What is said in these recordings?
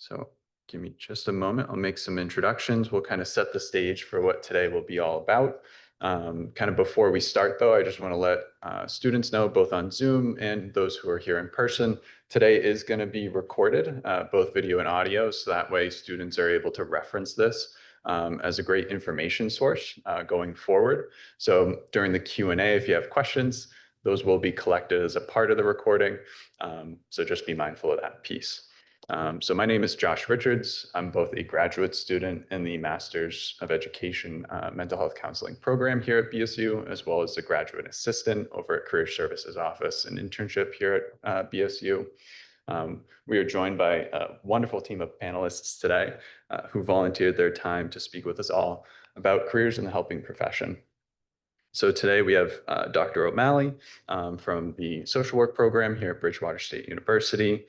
So give me just a moment. I'll make some introductions. We'll kind of set the stage for what today will be all about. Kind of before we start, though, I just want to let students know, both on Zoom and those who are here in person, today is going to be recorded, both video and audio, so that way students are able to reference this as a great information source going forward. So during the Q&A, if you have questions, those will be collected as a part of the recording. So just be mindful of that piece. So my name is Josh Richards. I'm both a graduate student in the Masters of Education Mental Health Counseling program here at BSU, as well as a graduate assistant over at Career Services Office and internship here at BSU. We are joined by a wonderful team of panelists today who volunteered their time to speak with us all about careers in the helping profession. So today we have Dr. O'Malley from the social work program here at Bridgewater State University.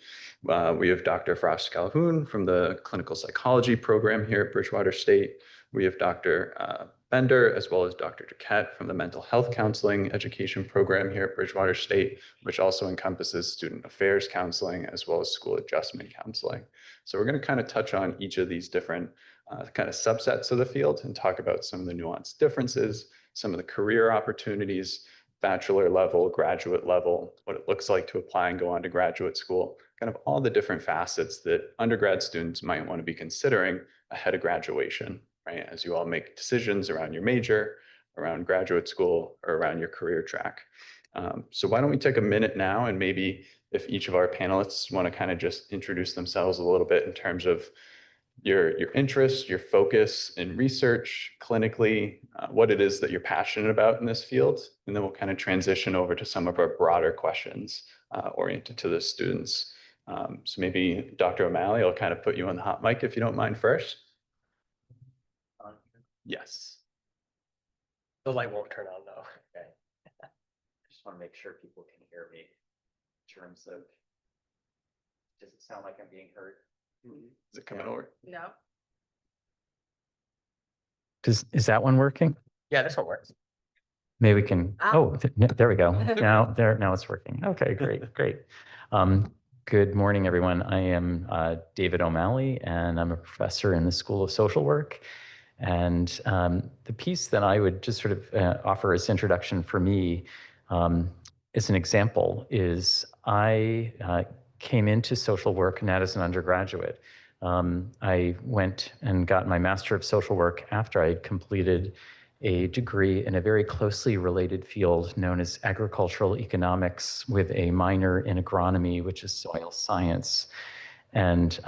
We have Dr. Frost Calhoun from the clinical psychology program here at Bridgewater State. We have Dr. Bender, as well as Dr. Duquette from the mental health counseling education program here at Bridgewater State, which also encompasses student affairs counseling as well as school adjustment counseling. So we're going to kind of touch on each of these different kind of subsets of the field and talk about some of the nuanced differences, some of the career opportunities, bachelor level, graduate level, what it looks like to apply and go on to graduate school, kind of all the different facets that undergrad students might want to be considering ahead of graduation, right? As you all make decisions around your major, around graduate school, or around your career track. So why don't we take a minute now, and maybe if each of our panelists want to kind of just introduce themselves a little bit in terms of your interests, your focus in research, clinically, what it is that you're passionate about in this field, and then we'll kind of transition over to some of our broader questions oriented to the students. So maybe Dr. O'Malley, I'll kind of put you on the hot mic if you don't mind first. Yes. The light won't turn on though. Okay. I just want to make sure people can hear me in terms of, does it sound like I'm being heard? Is it coming over? No. Is that one working? Yeah, this one works. Maybe we can, there we go. Now it's working. Okay, great. Good morning, everyone. I am David O'Malley, and I'm a professor in the School of Social Work. And the piece that I would just sort of offer as introduction for me as an example is I came into social work not as an undergraduate. I went and got my Master of Social Work after I had completed a degree in a very closely related field known as agricultural economics with a minor in agronomy, which is soil science. And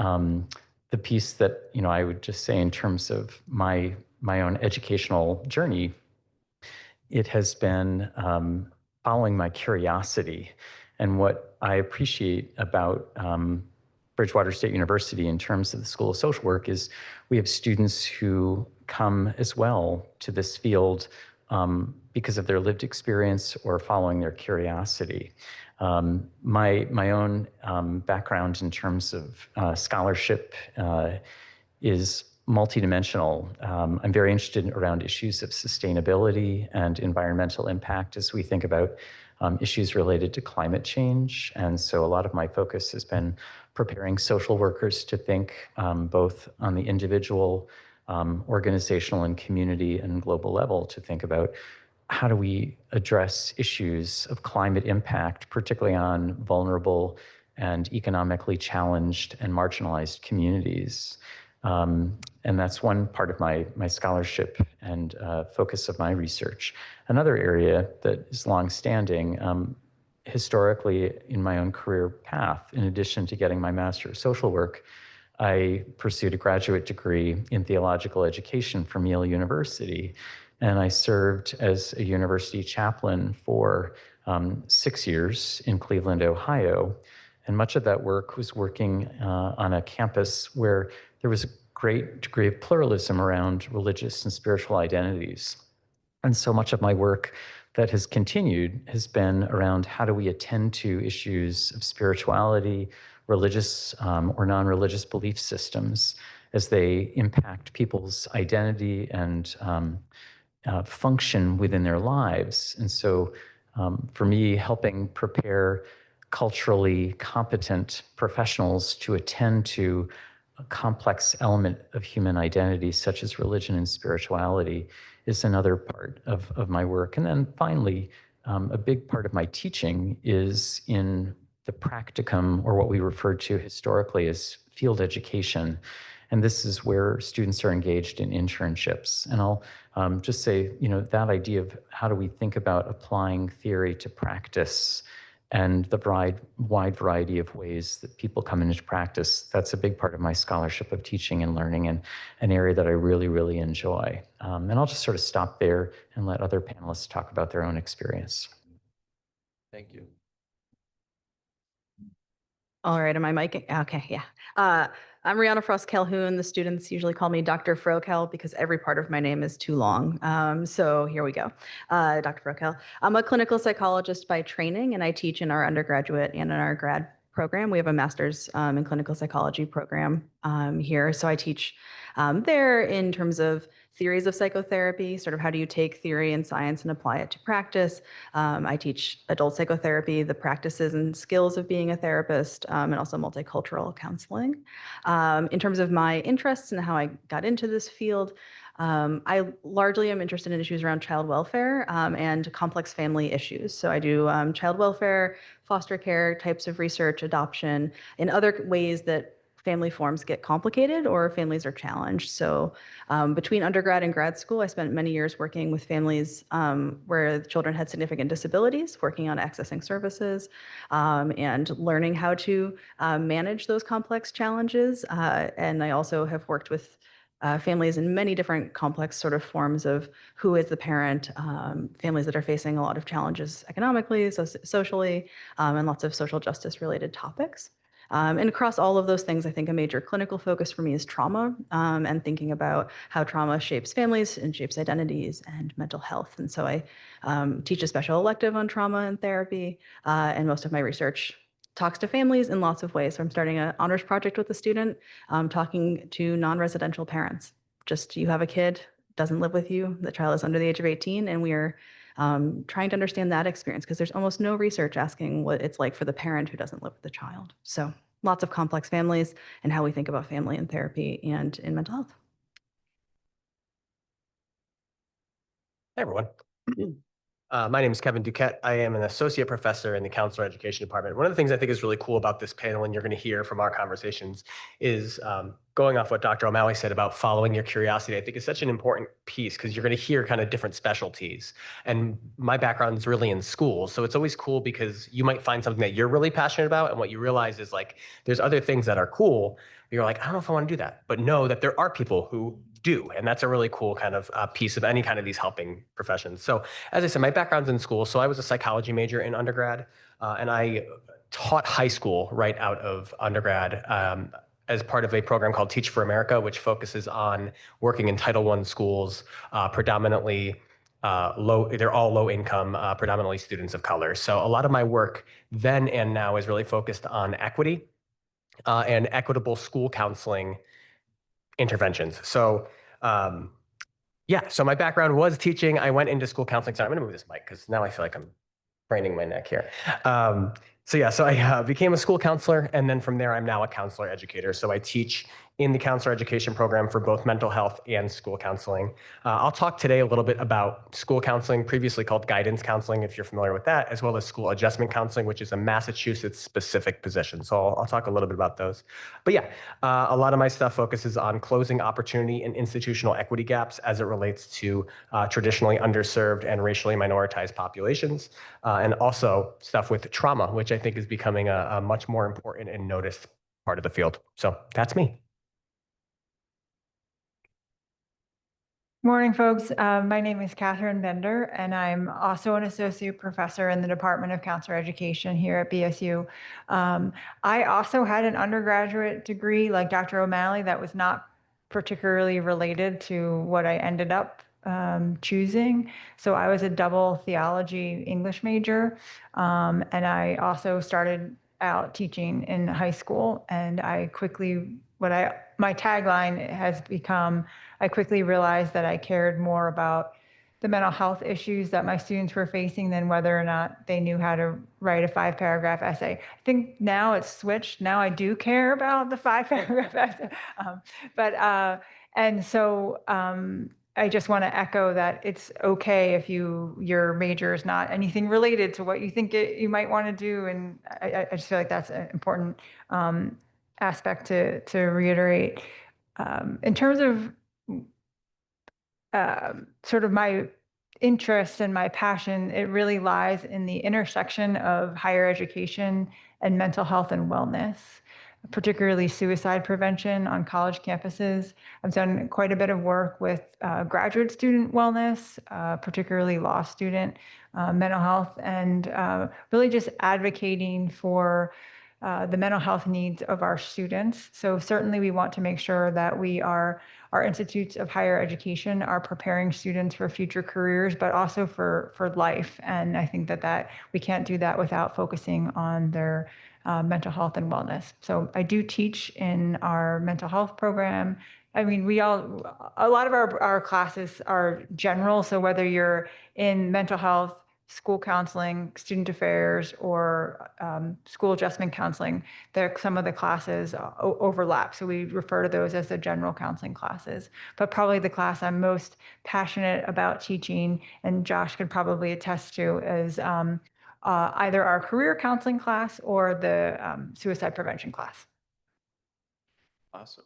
the piece that I would just say in terms of my own educational journey, it has been following my curiosity. And what I appreciate about Bridgewater State University in terms of the School of Social Work is we have students who come as well to this field because of their lived experience or following their curiosity. My own background in terms of scholarship is multidimensional. I'm very interested around issues of sustainability and environmental impact as we think about issues related to climate change. And so a lot of my focus has been preparing social workers to think both on the individual, organizational and community and global level to think about how do we address issues of climate impact, particularly on vulnerable and economically challenged and marginalized communities. And that's one part of my scholarship and focus of my research. Another area that is longstanding, historically in my own career path, in addition to getting my Master of Social Work, I pursued a graduate degree in theological education from Yale University. And I served as a university chaplain for 6 years in Cleveland, Ohio. And much of that work was working on a campus where there was a great degree of pluralism around religious and spiritual identities. And so much of my work that has continued has been around how do we attend to issues of spirituality, religious or non-religious belief systems as they impact people's identity and function within their lives. And so for me, helping prepare culturally competent professionals to attend to a complex element of human identity, such as religion and spirituality, is another part of my work. And then finally, a big part of my teaching is in the practicum, or what we referred to historically as field education. And this is where students are engaged in internships. And I'll just say, that idea of how do we think about applying theory to practice and the wide variety of ways that people come into practice, that's a big part of my scholarship of teaching and learning, and an area that I really, really enjoy. And I'll just sort of stop there and let other panelists talk about their own experience. Thank you. All right, am I mic? Okay, yeah. I'm Rihanna Frost Calhoun. The students usually call me Dr. Frokel because every part of my name is too long. So here we go. Dr. Frokel. I'm a clinical psychologist by training, and I teach in our undergraduate and in our grad program. We have a master's in clinical psychology program here. So I teach there in terms of theories of psychotherapy, sort of how do you take theory and science and apply it to practice. I teach adult psychotherapy, the practices and skills of being a therapist, and also multicultural counseling. In terms of my interests and how I got into this field, I largely am interested in issues around child welfare and complex family issues. So I do child welfare, foster care types of research, adoption, and other ways that family forms get complicated or families are challenged. So between undergrad and grad school, I spent many years working with families where the children had significant disabilities, working on accessing services and learning how to manage those complex challenges. And I also have worked with families in many different complex sort of forms of who is the parent, families that are facing a lot of challenges economically, socially, and lots of social justice related topics. And across all of those things, I think a major clinical focus for me is trauma and thinking about how trauma shapes families and shapes identities and mental health. And so I teach a special elective on trauma and therapy, and most of my research talks to families in lots of ways. So I'm starting an honors project with a student, talking to non-residential parents. Just you have a kid, doesn't live with you, the child is under the age of 18, and we are trying to understand that experience because there's almost no research asking what it's like for the parent who doesn't live with the child. So lots of complex families and how we think about family in therapy and in mental health. Hey, everyone. My name is Kevin Duquette. I am an associate professor in the counselor education department. One of the things I think is really cool about this panel, and you're going to hear from our conversations, is going off what Dr. O'Malley said about following your curiosity. I think is such an important piece because you're going to hear kind of different specialties. And my background is really in schools. So it's always cool because you might find something that you're really passionate about. And what you realize is like, there's other things that are cool. You're like, I don't know if I want to do that. But know that there are people who do. And that's a really cool kind of piece of any kind of these helping professions. So as I said, my background's in school. So I was a psychology major in undergrad, and I taught high school right out of undergrad as part of a program called Teach for America, which focuses on working in Title I schools, predominantly they're all low income, predominantly students of color. So a lot of my work then and now is really focused on equity and equitable school counseling interventions. So so my background was teaching. I went into school counseling. Sorry, I'm going to move this mic because now I feel like I'm craning my neck here. So I became a school counselor, and then from there, I'm now a counselor educator. So I teach in the counselor education program for both mental health and school counseling. I'll talk today a little bit about school counseling, previously called guidance counseling, if you're familiar with that, as well as school adjustment counseling, which is a Massachusetts specific position. So I'll talk a little bit about those. But yeah, a lot of my stuff focuses on closing opportunity and institutional equity gaps as it relates to traditionally underserved and racially minoritized populations, and also stuff with trauma, which I think is becoming a much more important and noticed part of the field. So that's me. Morning, folks. My name is Catherine Bender, and I'm also an associate professor in the Department of Counselor Education here at BSU. I also had an undergraduate degree like Dr. O'Malley that was not particularly related to what I ended up choosing. So I was a double theology English major, and I also started out teaching in high school, and I quickly, my tagline has become, I quickly realized that I cared more about the mental health issues that my students were facing than whether or not they knew how to write a 5-paragraph essay. I think now it's switched. Now I do care about the 5-paragraph essay. And so I just want to echo that it's okay if your major is not anything related to what you think you might want to do. And I just feel like that's an important aspect to reiterate. In terms of sort of my interest and my passion, it really lies in the intersection of higher education and mental health and wellness, particularly suicide prevention on college campuses. I've done quite a bit of work with graduate student wellness, particularly law student mental health, and really just advocating for the mental health needs of our students. So certainly we want to make sure that our institutes of higher education are preparing students for future careers, but also for life. And I think that we can't do that without focusing on their mental health and wellness. So I do teach in our mental health program. I mean, a lot of our classes are general. So whether you're in mental health, school counseling, student affairs, or school adjustment counseling, some of the classes overlap. So we refer to those as the general counseling classes. But probably the class I'm most passionate about teaching, and Josh could probably attest to, is either our career counseling class or the suicide prevention class. Awesome.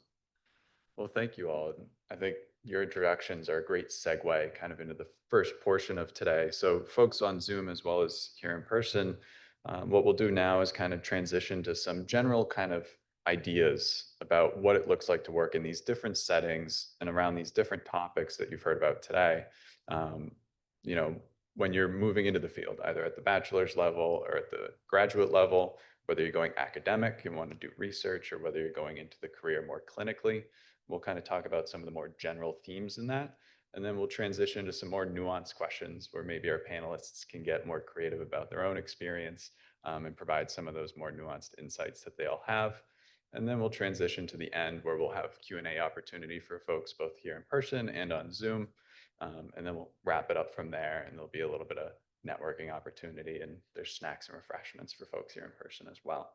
Well, thank you all. And I think your introductions are a great segue kind of into the first portion of today. So folks on Zoom as well as here in person, what we'll do now is kind of transition to some general kind of ideas about what it looks like to work in these different settings and around these different topics that you've heard about today. You know, when you're moving into the field, either at the bachelor's level or at the graduate level, whether you're going academic and want to do research, or whether you're going into the career more clinically. We'll kind of talk about some of the more general themes in that, and then we'll transition to some more nuanced questions where maybe our panelists can get more creative about their own experience and provide some of those more nuanced insights that they all have. And then we'll transition to the end where we'll have Q&A opportunity for folks both here in person and on Zoom. And then we'll wrap it up from there, and there'll be a little bit of networking opportunity, and there's snacks and refreshments for folks here in person as well.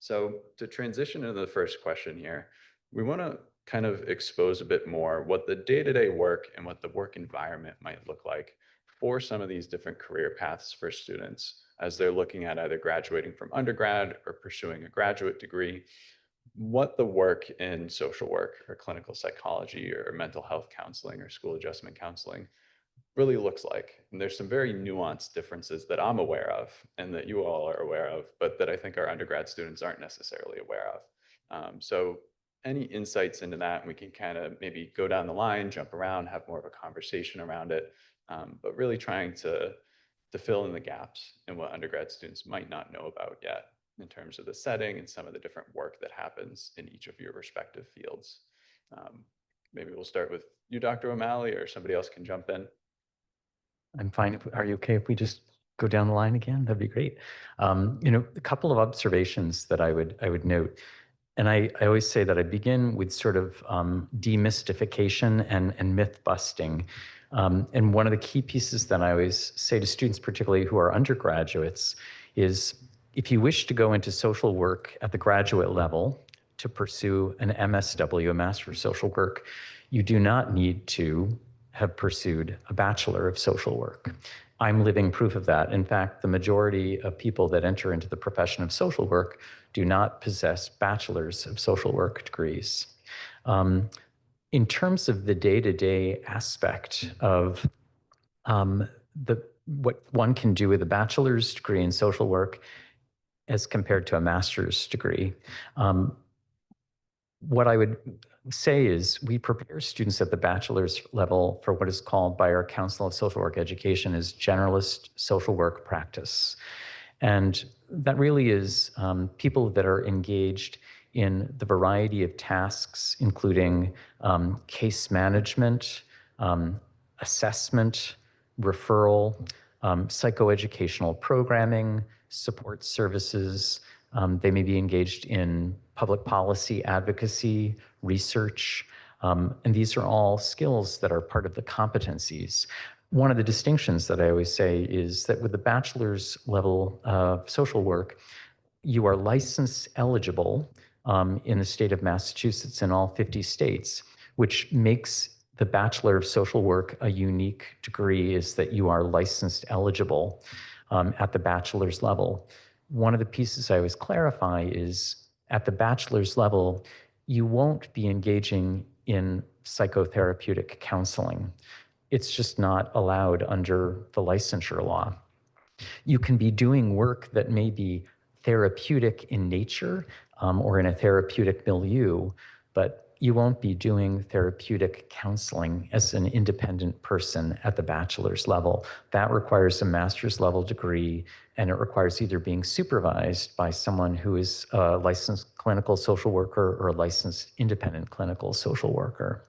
So to transition into the first question here, we want to kind of expose a bit more what the day-to-day work and what the work environment might look like for some of these different career paths for students as they're looking at either graduating from undergrad or pursuing a graduate degree, what the work in social work or clinical psychology or mental health counseling or school adjustment counseling really looks like. And there's some very nuanced differences that I'm aware of and that you all are aware of, but that I think our undergrad students aren't necessarily aware of. So any insights into that, we can kind of maybe go down the line, jump around, have more of a conversation around it, but really trying to fill in the gaps in what undergrad students might not know about yet in terms of the setting and some of the different work that happens in each of your respective fields. Maybe we'll start with you, Dr. O'Malley, or somebody else can jump in. I'm fine. Are you okay if we just go down the line again? That'd be great. You know, a couple of observations that I would note. And I always say that I begin with sort of demystification and myth busting. And one of the key pieces that I always say to students, particularly who are undergraduates, is if you wish to go into social work at the graduate level to pursue an MSW, a Master of Social Work, you do not need to have pursued a Bachelor of Social Work. I'm living proof of that. In fact, the majority of people that enter into the profession of social work do not possess Bachelors of Social Work degrees. In terms of the day-to-day aspect of what one can do with a bachelor's degree in social work as compared to a master's degree, what I would say is we prepare students at the bachelor's level for what is called by our Council of Social Work Education as generalist social work practice. And that really is people that are engaged in the variety of tasks, including case management, assessment, referral, psychoeducational programming, support services. They may be engaged in public policy advocacy, research, and these are all skills that are part of the competencies. One of the distinctions that I always say is that with the bachelor's level of social work, you are license eligible in the state of Massachusetts in all 50 states, which makes the Bachelor of Social Work a unique degree, is that you are licensed eligible at the bachelor's level. One of the pieces I always clarify is at the bachelor's level, you won't be engaging in psychotherapeutic counseling. It's just not allowed under the licensure law. You can be doing work that may be therapeutic in nature or in a therapeutic milieu, but you won't be doing therapeutic counseling as an independent person at the bachelor's level. That requires a master's level degree, and it requires either being supervised by someone who is a licensed clinical social worker or a licensed independent clinical social worker.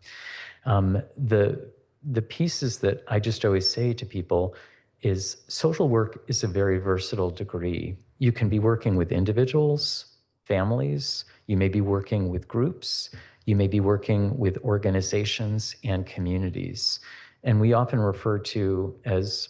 The pieces that I just always say to people is social work is a very versatile degree. You can be working with individuals, families, you may be working with groups, you may be working with organizations and communities. And we often refer to as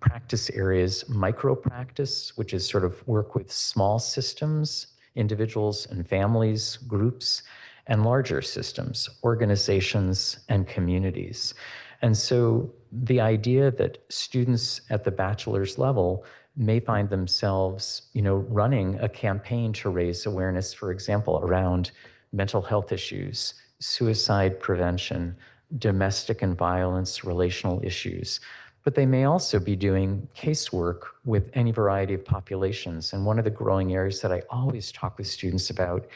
practice areas, micro practice, which is sort of work with small systems, individuals and families, groups, and larger systems, organizations and communities. And so the idea that students at the bachelor's level may find themselves, running a campaign to raise awareness, for example, around mental health issues, suicide prevention, domestic and violence, relational issues. But they may also be doing casework with any variety of populations. And one of the growing areas that I always talk with students about,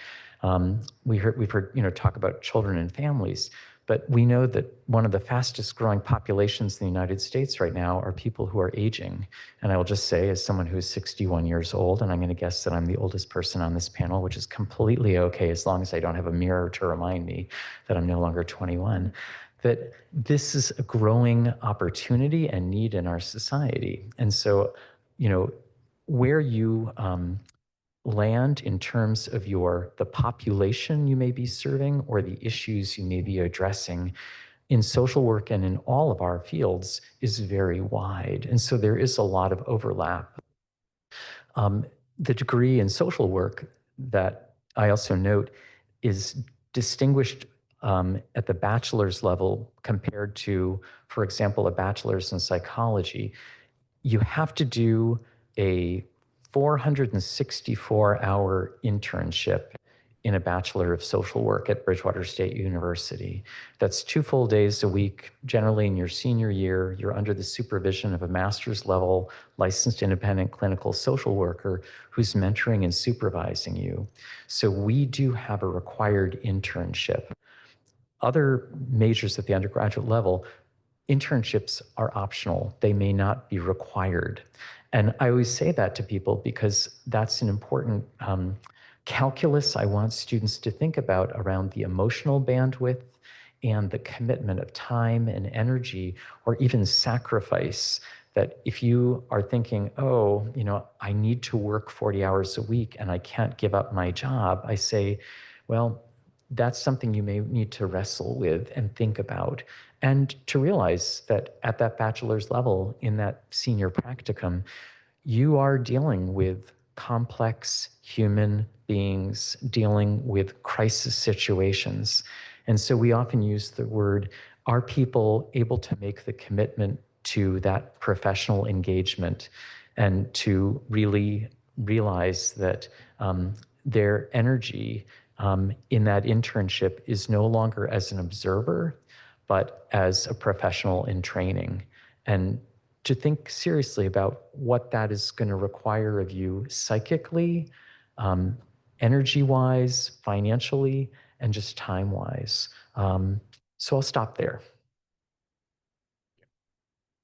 we've heard talk about children and families, but we know that one of the fastest growing populations in the United States right now are people who are aging. And I will just say, as someone who is 61 years old, and I'm going to guess that I'm the oldest person on this panel, which is completely okay as long as I don't have a mirror to remind me that I'm no longer 21, that this is a growing opportunity and need in our society. And so, where you land in terms of the population you may be serving or the issues you may be addressing in social work and in all of our fields is very wide. And so there is a lot of overlap. The degree in social work that I also note is distinguished at the bachelor's level compared to, for example, a bachelor's in psychology. You have to do a 464-hour internship in a Bachelor of Social Work at Bridgewater State University. That's 2 full days a week. Generally in your senior year, you're under the supervision of a master's level licensed independent clinical social worker who's mentoring and supervising you. So we do have a required internship. Other majors at the undergraduate level, internships are optional. They may not be required. And I always say that to people because that's an important calculus I want students to think about around the emotional bandwidth and the commitment of time and energy, or even sacrifice, that if you are thinking, I need to work 40 hours a week and I can't give up my job, I say, well, that's something you may need to wrestle with and think about. And to realize that at that bachelor's level, in that senior practicum, you are dealing with complex human beings dealing with crisis situations. And so we often use the word, are people able to make the commitment to that professional engagement and to really realize that their energy in that internship is no longer as an observer, but as a professional in training, and to think seriously about what that is going to require of you psychically, energy-wise, financially, and just time-wise. So I'll stop there.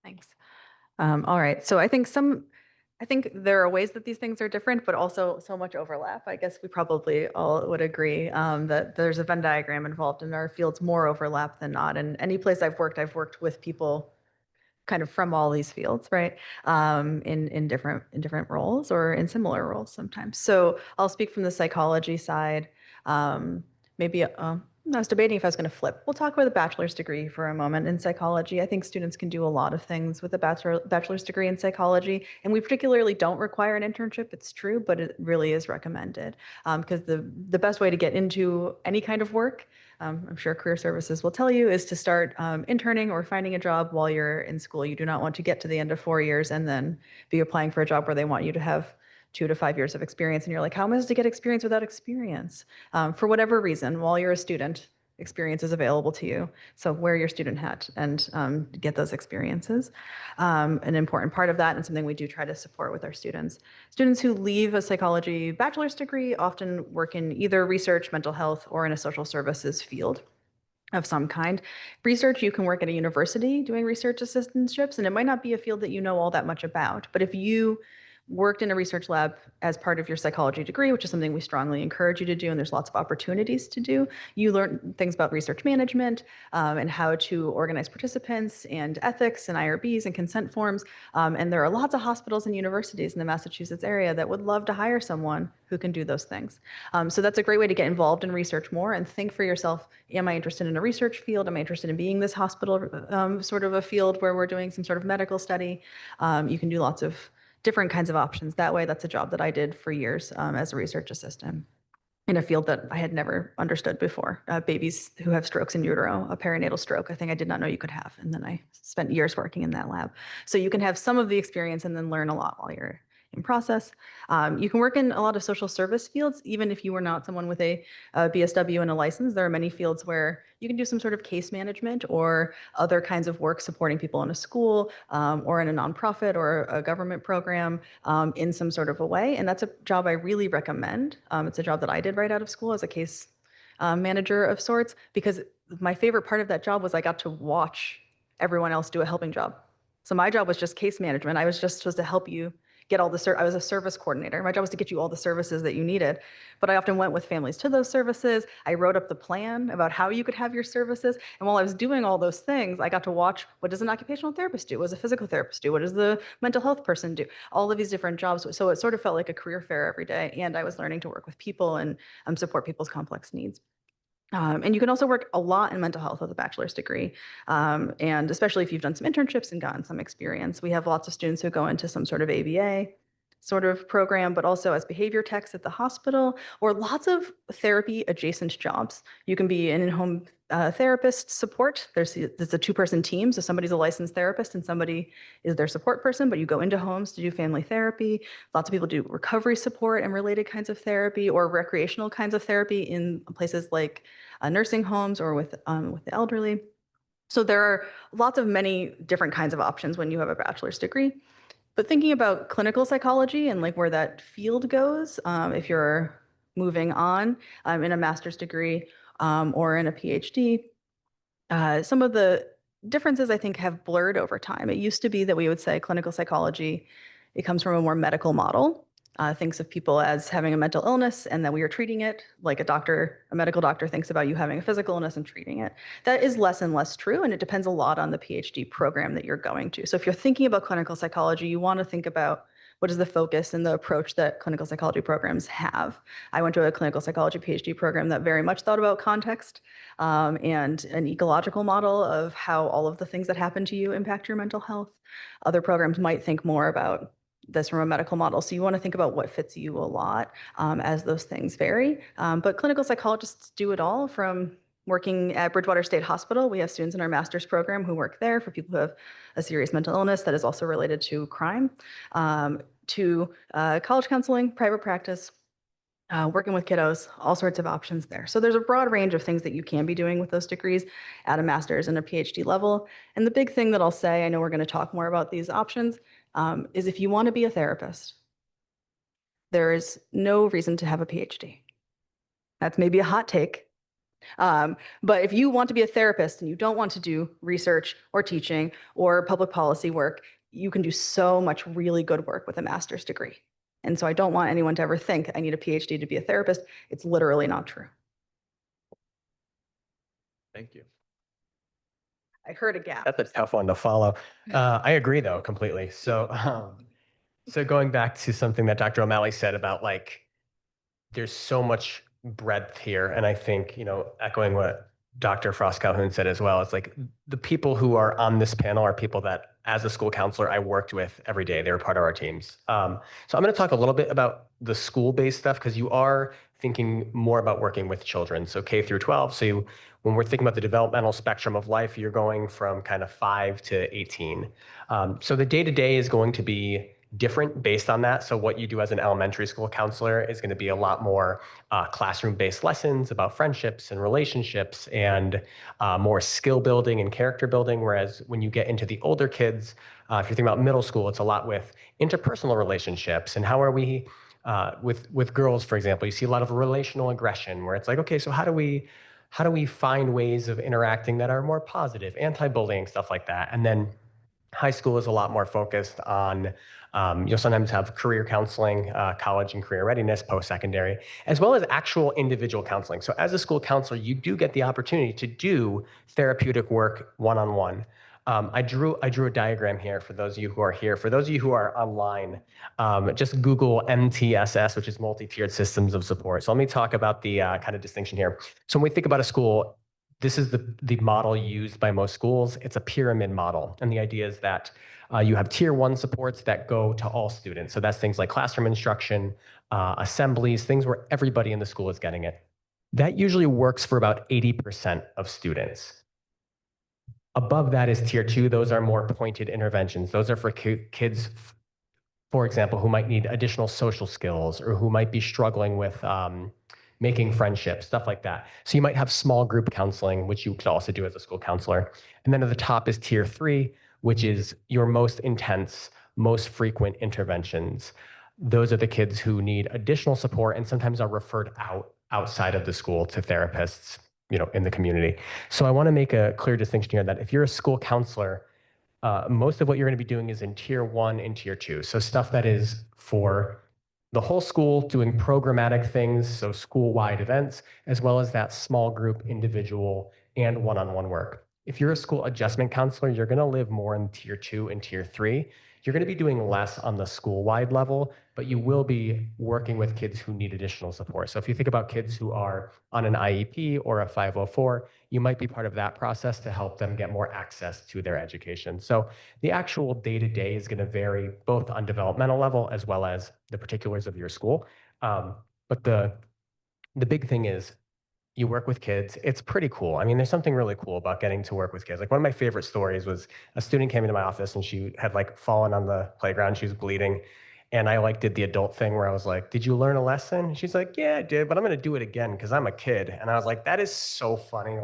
Thanks. All right. So I think there are ways that these things are different, but also so much overlap. I guess we probably all would agree that there's a Venn diagram involved in our fields, more overlap than not. And any place I've worked with people kind of from all these fields, right? In different roles or in similar roles sometimes. So I'll speak from the psychology side. Maybe I was debating if I was going to flip. We'll talk about a bachelor's degree for a moment in psychology. I think students can do a lot of things with a bachelor's degree in psychology, and we particularly don't require an internship. It's true, but it really is recommended because the best way to get into any kind of work, I'm sure career services will tell you, is to start interning or finding a job while you're in school. You do not want to get to the end of 4 years and then be applying for a job where they want you to have 2 to 5 years of experience. And you're like, how am I supposed to get experience without experience? For whatever reason, while you're a student, experience is available to you. So wear your student hat and get those experiences. An important part of that and something we do try to support with our students. Students who leave a psychology bachelor's degree often work in either research, mental health, or in a social services field of some kind. Research, you can work at a university doing research assistantships, and it might not be a field that you know all that much about. But if you worked in a research lab as part of your psychology degree, which is something we strongly encourage you to do, and there's lots of opportunities to do, you learn things about research management and how to organize participants and ethics and IRBs and consent forms. And there are lots of hospitals and universities in the Massachusetts area that would love to hire someone who can do those things. So that's a great way to get involved in research more and think for yourself, am I interested in a research field? Am I interested in being this hospital sort of a field where we're doing some sort of medical study? You can do lots of different kinds of options that way. That's a job that I did for years as a research assistant in a field that I had never understood before. Babies who have strokes in utero, a perinatal stroke, a thing I did not know you could have. And then I spent years working in that lab. So you can have some of the experience and then learn a lot while you're in process. You can work in a lot of social service fields, even if you were not someone with a BSW and a license. There are many fields where you can do some sort of case management or other kinds of work supporting people in a school or in a nonprofit or a government program in some sort of a way. And that's a job I really recommend. It's a job that I did right out of school as a case manager of sorts, because my favorite part of that job was I got to watch everyone else do a helping job. So my job was just case management. I was just supposed to help you get all the I was a service coordinator. My job was to get you all the services that you needed. But I often went with families to those services. I wrote up the plan about how you could have your services. And while I was doing all those things, I got to watch, what does an occupational therapist do? What does a physical therapist do? What does the mental health person do? All of these different jobs. So it sort of felt like a career fair every day. And I was learning to work with people and support people's complex needs. And you can also work a lot in mental health with a bachelor's degree. And especially if you've done some internships and gotten some experience. We have lots of students who go into some sort of ABA sort of program, but also as behavior techs at the hospital, or lots of therapy adjacent jobs. You can be an in-home therapist support. There's a 2-person team. So somebody's a licensed therapist and somebody is their support person, but you go into homes to do family therapy. Lots of people do recovery support and related kinds of therapy or recreational kinds of therapy in places like nursing homes or with the elderly. So there are lots of many different kinds of options when you have a bachelor's degree. But thinking about clinical psychology and like where that field goes, if you're moving on in a master's degree or in a PhD, some of the differences I think have blurred over time. It used to be that we would say clinical psychology, it comes from a more medical model. Thinks of people as having a mental illness and that we are treating it like a medical doctor thinks about you having a physical illness and treating it. That is less and less true, and it depends a lot on the PhD program that you're going to. So if you're thinking about clinical psychology, you want to think about what is the focus and the approach that clinical psychology programs have. I went to a clinical psychology PhD program that very much thought about context and an ecological model of how all of the things that happen to you impact your mental health. Other programs might think more about this from a medical model. So you want to think about what fits you a lot as those things vary. But clinical psychologists do it all, from working at Bridgewater State Hospital. We have students in our master's program who work there for people who have a serious mental illness that is also related to crime, to college counseling, private practice, working with kiddos, all sorts of options there. So there's a broad range of things that you can be doing with those degrees at a master's and a PhD level. And the big thing that I'll say, I know we're going to talk more about these options, is if you want to be a therapist, there is no reason to have a PhD. That's maybe a hot take. But if you want to be a therapist and you don't want to do research or teaching or public policy work, you can do so much really good work with a master's degree. And so I don't want anyone to ever think I need a PhD to be a therapist. It's literally not true. Thank you. I heard a gap. That's a tough one to follow. I agree, though, completely. So, so going back to something that Dr. O'Malley said about like, there's so much breadth here. And I think, echoing what Dr. Frost Calhoun said as well, it's like the people who are on this panel are people that, as a school counselor, I worked with every day. They were part of our teams. So I'm going to talk a little bit about the school-based stuff because you are thinking more about working with children. So K through 12. So when we're thinking about the developmental spectrum of life, you're going from kind of 5 to 18. So the day-to-day is going to be different based on that. So what you do as an elementary school counselor is going to be a lot more classroom-based lessons about friendships and relationships and more skill building and character building. Whereas when you get into the older kids, if you're thinking about middle school, it's a lot with interpersonal relationships and how are we with girls, for example, you see a lot of relational aggression where it's like, okay, so how do we find ways of interacting that are more positive, anti-bullying, stuff like that. And then high school is a lot more focused on, you'll sometimes have career counseling, college and career readiness, post-secondary, as well as actual individual counseling. So as a school counselor, you do get the opportunity to do therapeutic work one-on-one. I drew a diagram here for those of you who are here. For those of you who are online, just Google MTSS, which is multi-tiered systems of support. So let me talk about the kind of distinction here. So when we think about a school, this is the model used by most schools. It's a pyramid model. And the idea is that you have tier 1 supports that go to all students. So that's things like classroom instruction, assemblies, things where everybody in the school is getting it. That usually works for about 80% of students. Above that is tier 2. Those are more pointed interventions. Those are for kids, for example, who might need additional social skills or who might be struggling with making friendships, stuff like that. So you might have small group counseling, which you could also do as a school counselor. And then at the top is tier 3, which is your most intense, most frequent interventions. Those are the kids who need additional support and sometimes are referred outside of the school to therapists, in the community. So I want to make a clear distinction here that if you're a school counselor, most of what you're going to be doing is in tier 1 and tier 2. So stuff that is for the whole school doing programmatic things, so school-wide events, as well as that small group, individual, and one-on-one work. If you're a school adjustment counselor, you're going to live more in tier 2 and tier 3. You're going to be doing less on the school-wide level, but you will be working with kids who need additional support. So if you think about kids who are on an IEP or a 504, you might be part of that process to help them get more access to their education. So the actual day-to-day is going to vary both on developmental level as well as the particulars of your school. But the big thing is you work with kids. It's pretty cool. I mean, there's something really cool about getting to work with kids. Like one of my favorite stories was a student came into my office and she had fallen on the playground. She was bleeding. And I did the adult thing where I was like, did you learn a lesson? She's like, yeah, I did, but I'm going to do it again because I'm a kid. And I was like, that is so funny.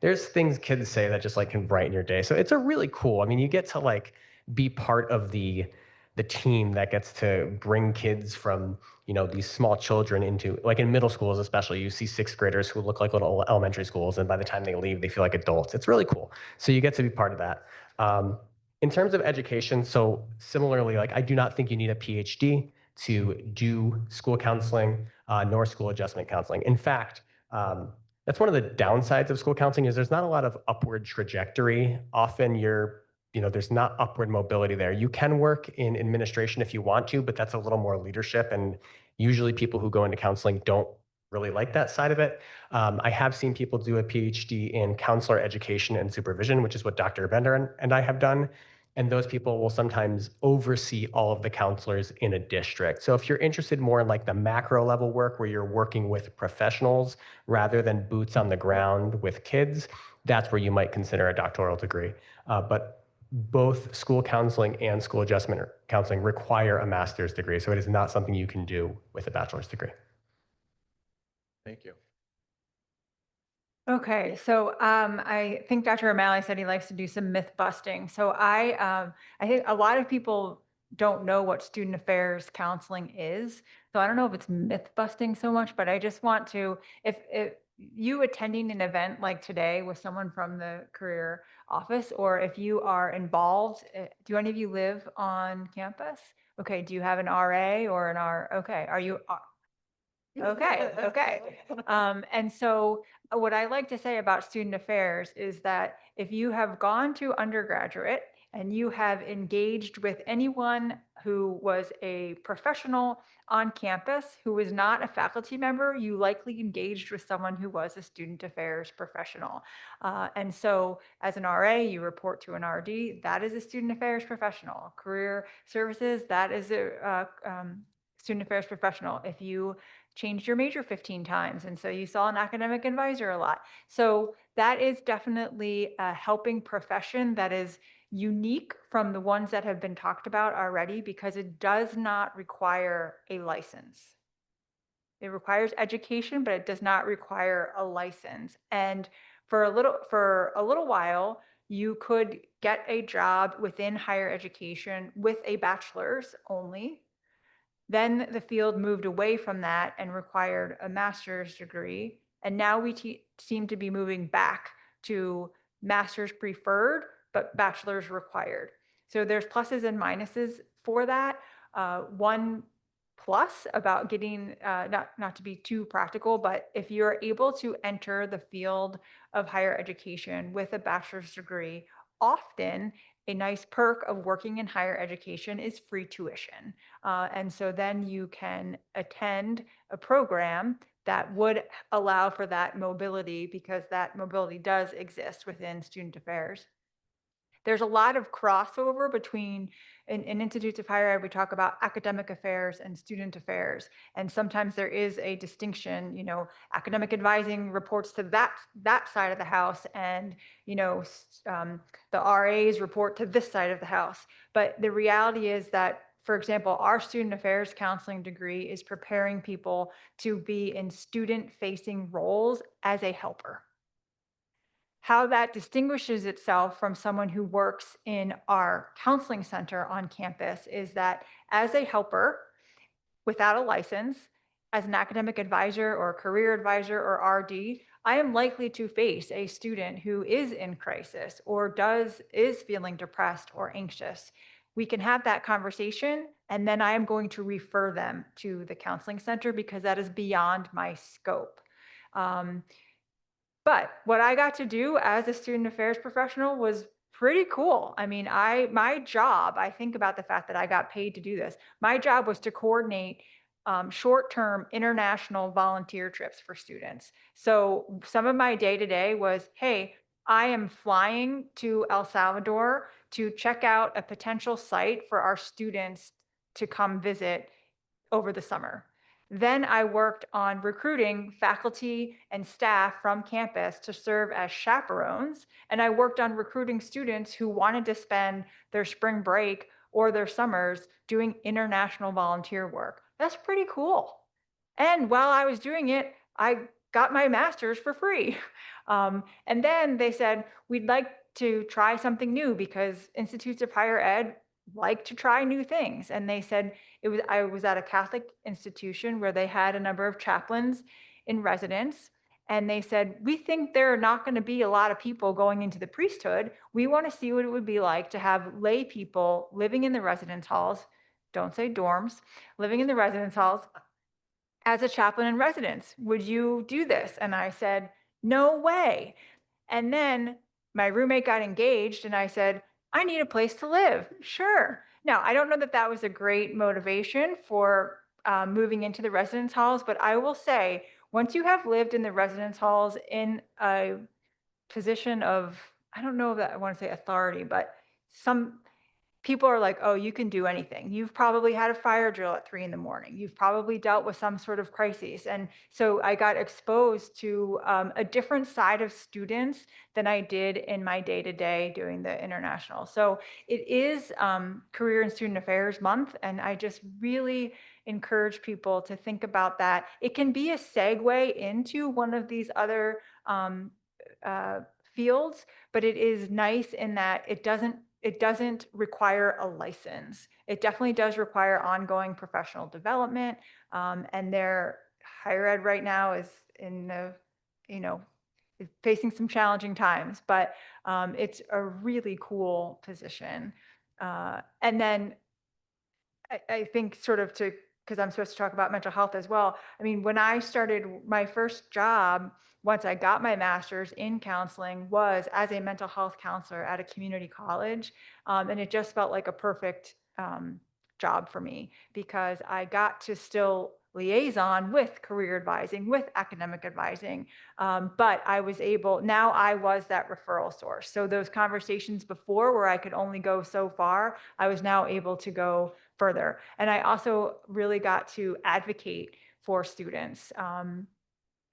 There's things kids say that just can brighten your day. So it's a really cool. I mean, you get to be part of the team that gets to bring kids from these small children into in middle schools, especially you see 6th graders who look like little elementary schools. And by the time they leave, they feel like adults. It's really cool. So you get to be part of that. In terms of education, so similarly, I do not think you need a PhD to do school counseling nor school adjustment counseling. In fact, that's one of the downsides of school counseling is there's not a lot of upward trajectory. Often there's not upward mobility there. You can work in administration if you want to, but that's a little more leadership. And usually people who go into counseling don't really like that side of it. I have seen people do a PhD in counselor education and supervision, which is what Dr. Bender and I have done. And those people will sometimes oversee all of the counselors in a district. So if you're interested more in the macro level work where you're working with professionals rather than boots on the ground with kids, that's where you might consider a doctoral degree. But both school counseling and school adjustment counseling require a master's degree. So it is not something you can do with a bachelor's degree. Thank you. Okay, so I think Dr. O'Malley said he likes to do some myth busting. So I think a lot of people don't know what student affairs counseling is. So I don't know if it's myth busting so much, but I just want to, if you attending an event like today with someone from the career office, or if you are involved, do any of you live on campus? Okay, do you have an RA or an R? Okay, are you? Okay. And so what I like to say about student affairs is that if you have gone to undergraduate and you have engaged with anyone who was a professional on campus who was not a faculty member, you likely engaged with someone who was a student affairs professional. And so as an RA, you report to an RD, that is a student affairs professional. Career services, that is a student affairs professional. If you changed your major 15 times, and so you saw an academic advisor a lot. So that is definitely a helping profession that is unique from the ones that have been talked about already because it does not require a license. It requires education, but it does not require a license. And for a little while, you could get a job within higher education with a bachelor's only. Then the field moved away from that and required a master's degree. And now we seem to be moving back to master's preferred, but bachelor's required. So there's pluses and minuses for that. One plus about getting, not to be too practical, but if you're able to enter the field of higher education with a bachelor's degree, often a nice perk of working in higher education is free tuition. And so then you can attend a program that would allow for that mobility because that mobility does exist within student affairs. There's a lot of crossover between in institutes of higher ed, we talk about academic affairs and student affairs. And sometimes there is a distinction, academic advising reports to that side of the house and, the RAs report to this side of the house. But the reality is that, for example, our student affairs counseling degree is preparing people to be in student facing roles as a helper. How that distinguishes itself from someone who works in our counseling center on campus is that as a helper without a license, as an academic advisor or career advisor or RD, I am likely to face a student who is in crisis or is feeling depressed or anxious. We can have that conversation, and then I am going to refer them to the counseling center because that is beyond my scope. But what I got to do as a student affairs professional was pretty cool. I mean, my job, I think about the fact that I got paid to do this. My job was to coordinate short-term international volunteer trips for students. So some of my day-to-day was, hey, I am flying to El Salvador to check out a potential site for our students to come visit over the summer. Then I worked on recruiting faculty and staff from campus to serve as chaperones. And I worked on recruiting students who wanted to spend their spring break or their summers doing international volunteer work. That's pretty cool. And while I was doing it, I got my master's for free. And then they said, we'd like to try something new because institutes of higher ed like to try new things. And they said, I was at a Catholic institution where they had a number of chaplains in residence. And they said, we think there are not going to be a lot of people going into the priesthood. We want to see what it would be like to have lay people living in the residence halls, don't say dorms, living in the residence halls as a chaplain in residence. Would you do this? And I said, no way. And then my roommate got engaged and I said, I need a place to live. Sure. Now, I don't know that that was a great motivation for moving into the residence halls, but I will say, once you have lived in the residence halls in a position of, I don't know that I want to say authority, but some people are like, oh, you can do anything. You've probably had a fire drill at 3 a.m. You've probably dealt with some sort of crisis. And so I got exposed to a different side of students than I did in my day-to-day doing the international. So it is Career and Student Affairs Month. And I just really encourage people to think about that. It can be a segue into one of these other fields, but it is nice in that it doesn't require a license. It definitely does require ongoing professional development. And their higher ed right now is in the, is facing some challenging times, but it's a really cool position. And then I think sort of because I'm supposed to talk about mental health as well. I mean, when I started my first job, once I got my master's in counseling, was as a mental health counselor at a community college. And it just felt like a perfect job for me because I got to still liaison with career advising, with academic advising. But I was able, now I was that referral source. So those conversations before where I could only go so far, I was now able to go further. And I also really got to advocate for students.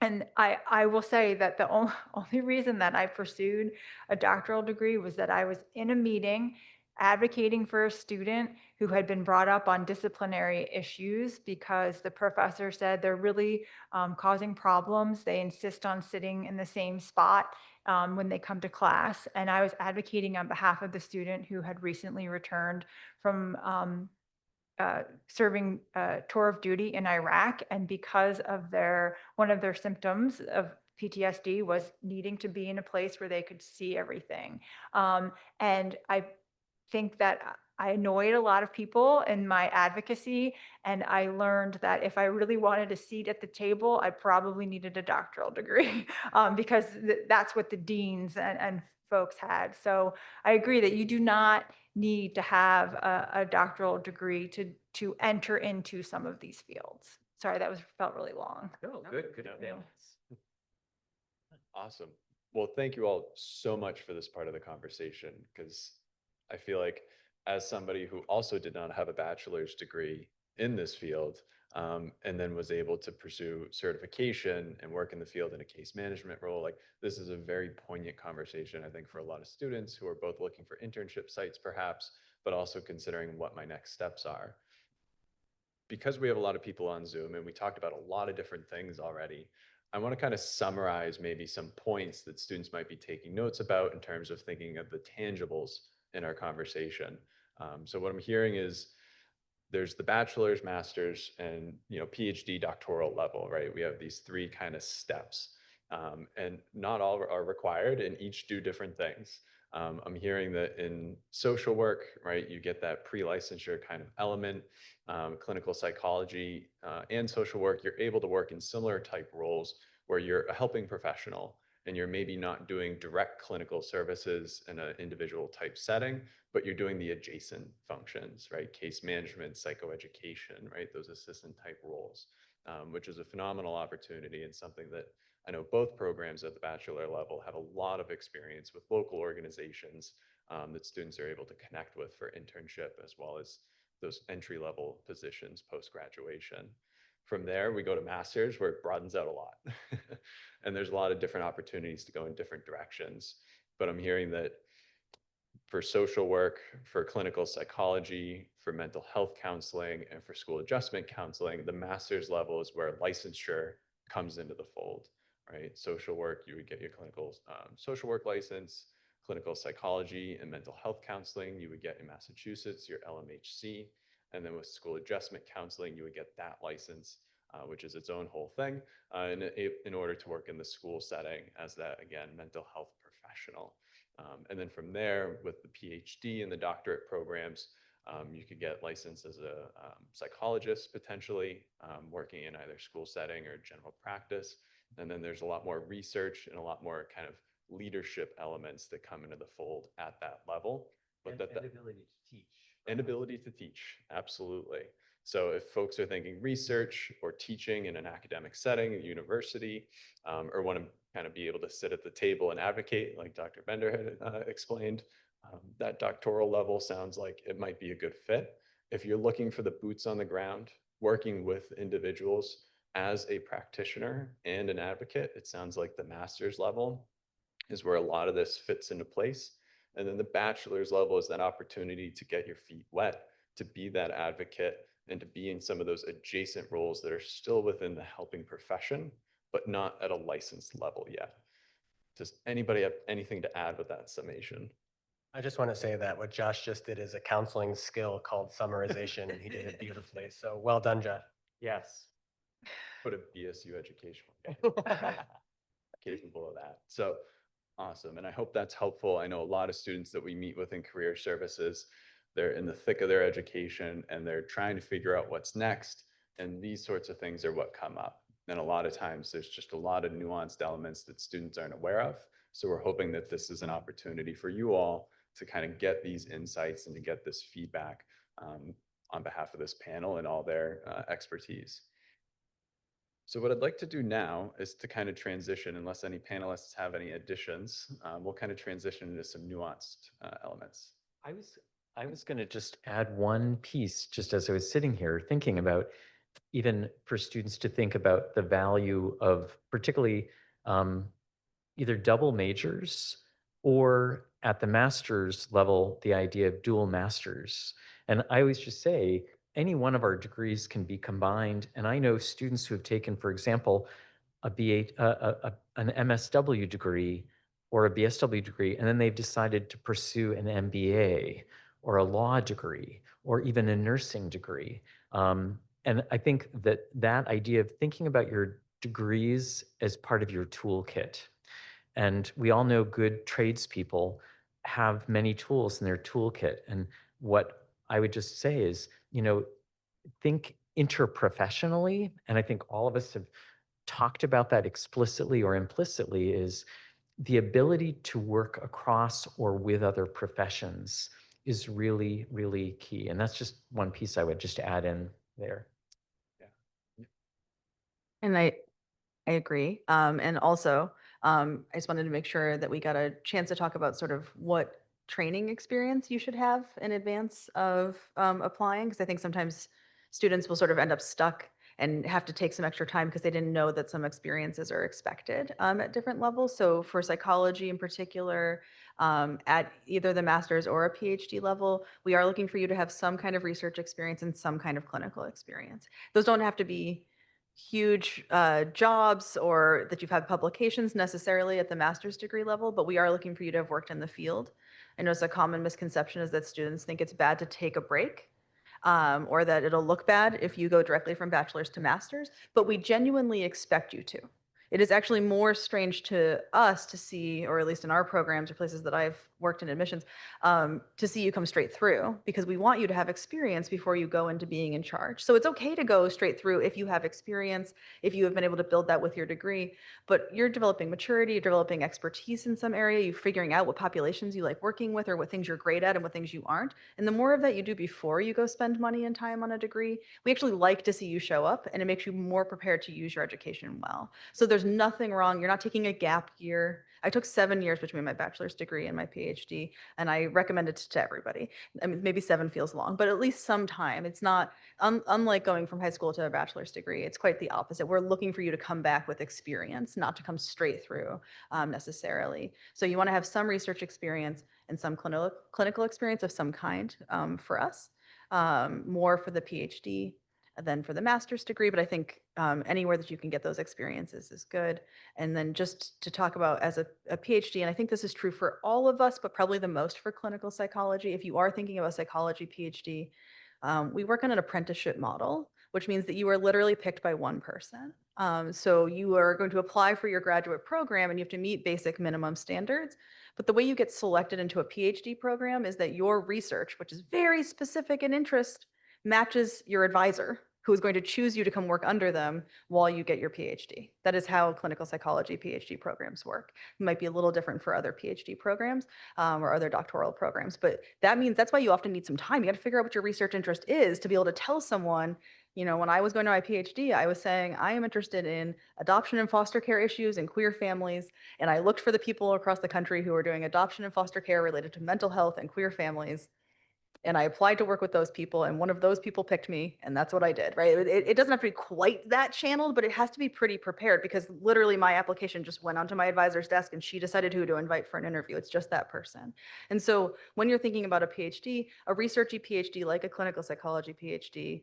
And I will say that the only reason that I pursued a doctoral degree was that I was in a meeting advocating for a student who had been brought up on disciplinary issues because the professor said they're really causing problems. They insist on sitting in the same spot when they come to class. And I was advocating on behalf of the student who had recently returned from serving tour of duty in Iraq, and because of one of their symptoms of PTSD was needing to be in a place where they could see everything. And I think that I annoyed a lot of people in my advocacy, and I learned that if I really wanted a seat at the table, I probably needed a doctoral degree because that's what the deans and folks had. So I agree that you do not need to have a doctoral degree to enter into some of these fields. Sorry, that felt really long. No, good. Yeah. Awesome. Well, thank you all so much for this part of the conversation, because I feel like as somebody who also did not have a bachelor's degree in this field, and then was able to pursue certification and work in the field in a case management role, like this is a very poignant conversation, I think, for a lot of students who are both looking for internship sites perhaps, but also considering what my next steps are. Because we have a lot of people on Zoom and we talked about a lot of different things already, I want to kind of summarize maybe some points that students might be taking notes about in terms of thinking of the tangibles in our conversation. So what I'm hearing is there's the bachelor's, master's, and PhD doctoral level, right? We have these three kind of steps, and not all are required, and each do different things. I'm hearing that in social work, right, you get that pre-licensure kind of element. Clinical psychology and social work, you're able to work in similar type roles where you're a helping professional and you're maybe not doing direct clinical services in an individual type setting, but you're doing the adjacent functions, right? Case management, psychoeducation, right? Those assistant type roles, which is a phenomenal opportunity and something that I know both programs at the bachelor level have a lot of experience with local organizations that students are able to connect with for internship, as well as those entry-level positions post-graduation. From there, we go to master's, where it broadens out a lot. And there's a lot of different opportunities to go in different directions. But I'm hearing that for social work, for clinical psychology, for mental health counseling, and for school adjustment counseling, the master's level is where licensure comes into the fold, right? Social work, you would get your clinical social work license. Clinical psychology and mental health counseling, you would get in Massachusetts, your LMHC. And then with school adjustment counseling, you would get that license, which is its own whole thing, in order to work in the school setting as that, again, mental health professional. And then from there, with the PhD and the doctorate programs, you could get licensed as a psychologist, potentially, working in either school setting or general practice. And then there's a lot more research and a lot more kind of leadership elements that come into the fold at that level. But And ability to teach. and ability to teach, absolutely. So if folks are thinking research or teaching in an academic setting, a university, or want to kind of be able to sit at the table and advocate, like Dr. Bender had explained, that doctoral level sounds like it might be a good fit. If you're looking for the boots on the ground, working with individuals as a practitioner and an advocate, it sounds like the master's level is where a lot of this fits into place. And then the bachelor's level is that opportunity to get your feet wet, to be that advocate, and to be in some of those adjacent roles that are still within the helping profession, but not at a licensed level yet. Does anybody have anything to add with that summation? I just want to say that what Josh just did is a counseling skill called summarization, and he did it beautifully. So well done, Josh. Yes. Put a BSU education capable of that. So awesome. And I hope that's helpful. I know a lot of students that we meet with in career services, they're in the thick of their education and they're trying to figure out what's next. And these sorts of things are what come up. And a lot of times there's just a lot of nuanced elements that students aren't aware of. So we're hoping that this is an opportunity for you all to kind of get these insights and to get this feedback on behalf of this panel and all their expertise. So what I'd like to do now is to kind of transition, unless any panelists have any additions, we'll kind of transition into some nuanced elements. I was going to just add one piece, just as I was sitting here thinking about, even for students to think about the value of particularly either double majors or at the master's level, the idea of dual masters. And I always just say, any one of our degrees can be combined. And I know students who have taken, for example, an MSW degree or a BSW degree, and then they've decided to pursue an MBA or a law degree or even a nursing degree. And I think that that idea of thinking about your degrees as part of your toolkit. And we all know good tradespeople have many tools in their toolkit. And what I would just say is, think interprofessionally. And I think all of us have talked about that explicitly or implicitly, is the ability to work across or with other professions is really, really key. And that's just one piece I would just add in there. And I agree. And also, I just wanted to make sure that we got a chance to talk about sort of what training experience you should have in advance of applying, because I think sometimes students will sort of end up stuck and have to take some extra time because they didn't know that some experiences are expected at different levels. So for psychology in particular, at either the master's or a PhD level, we are looking for you to have some kind of research experience and some kind of clinical experience. Those don't have to be huge jobs or that you've had publications necessarily at the master's degree level, but we are looking for you to have worked in the field. I know it's a common misconception is that students think it's bad to take a break, or that it'll look bad if you go directly from bachelor's to master's, but we genuinely expect you to. It is actually more strange to us to see, or at least in our programs or places that I've worked in admissions, to see you come straight through, because we want you to have experience before you go into being in charge. So it's okay to go straight through if you have experience, if you have been able to build that with your degree, but you're developing maturity, you're developing expertise in some area, you're figuring out what populations you like working with or what things you're great at and what things you aren't. And the more of that you do before you go spend money and time on a degree, we actually like to see you show up, and it makes you more prepared to use your education well. So there's nothing wrong. You're not taking a gap year. I took 7 years between my bachelor's degree and my PhD, and I recommend it to everybody. I mean, maybe 7 feels long, but at least some time. It's not, unlike going from high school to a bachelor's degree, it's quite the opposite. We're looking for you to come back with experience, not to come straight through necessarily. So you want to have some research experience and some clinical experience of some kind for us, more for the PhD than for the master's degree, but I think anywhere that you can get those experiences is good. And then just to talk about as a PhD, and I think this is true for all of us, but probably the most for clinical psychology. If you are thinking of a psychology PhD, we work on an apprenticeship model, which means that you are literally picked by one person. So you are going to apply for your graduate program and you have to meet basic minimum standards. But the way you get selected into a PhD program is that your research, which is very specific in interest, matches your advisor, who is going to choose you to come work under them while you get your PhD. That is how clinical psychology PhD programs work. It might be a little different for other PhD programs or other doctoral programs, but that means that's why you often need some time. You got to figure out what your research interest is to be able to tell someone, when I was going to my PhD, I was saying, I am interested in adoption and foster care issues and queer families. And I looked for the people across the country who are doing adoption and foster care related to mental health and queer families. And I applied to work with those people, and one of those people picked me, and that's what I did, right? It doesn't have to be quite that channeled, but it has to be pretty prepared, because literally my application just went onto my advisor's desk and she decided who to invite for an interview. It's just that person. And so when you're thinking about a PhD, a researchy PhD like a clinical psychology PhD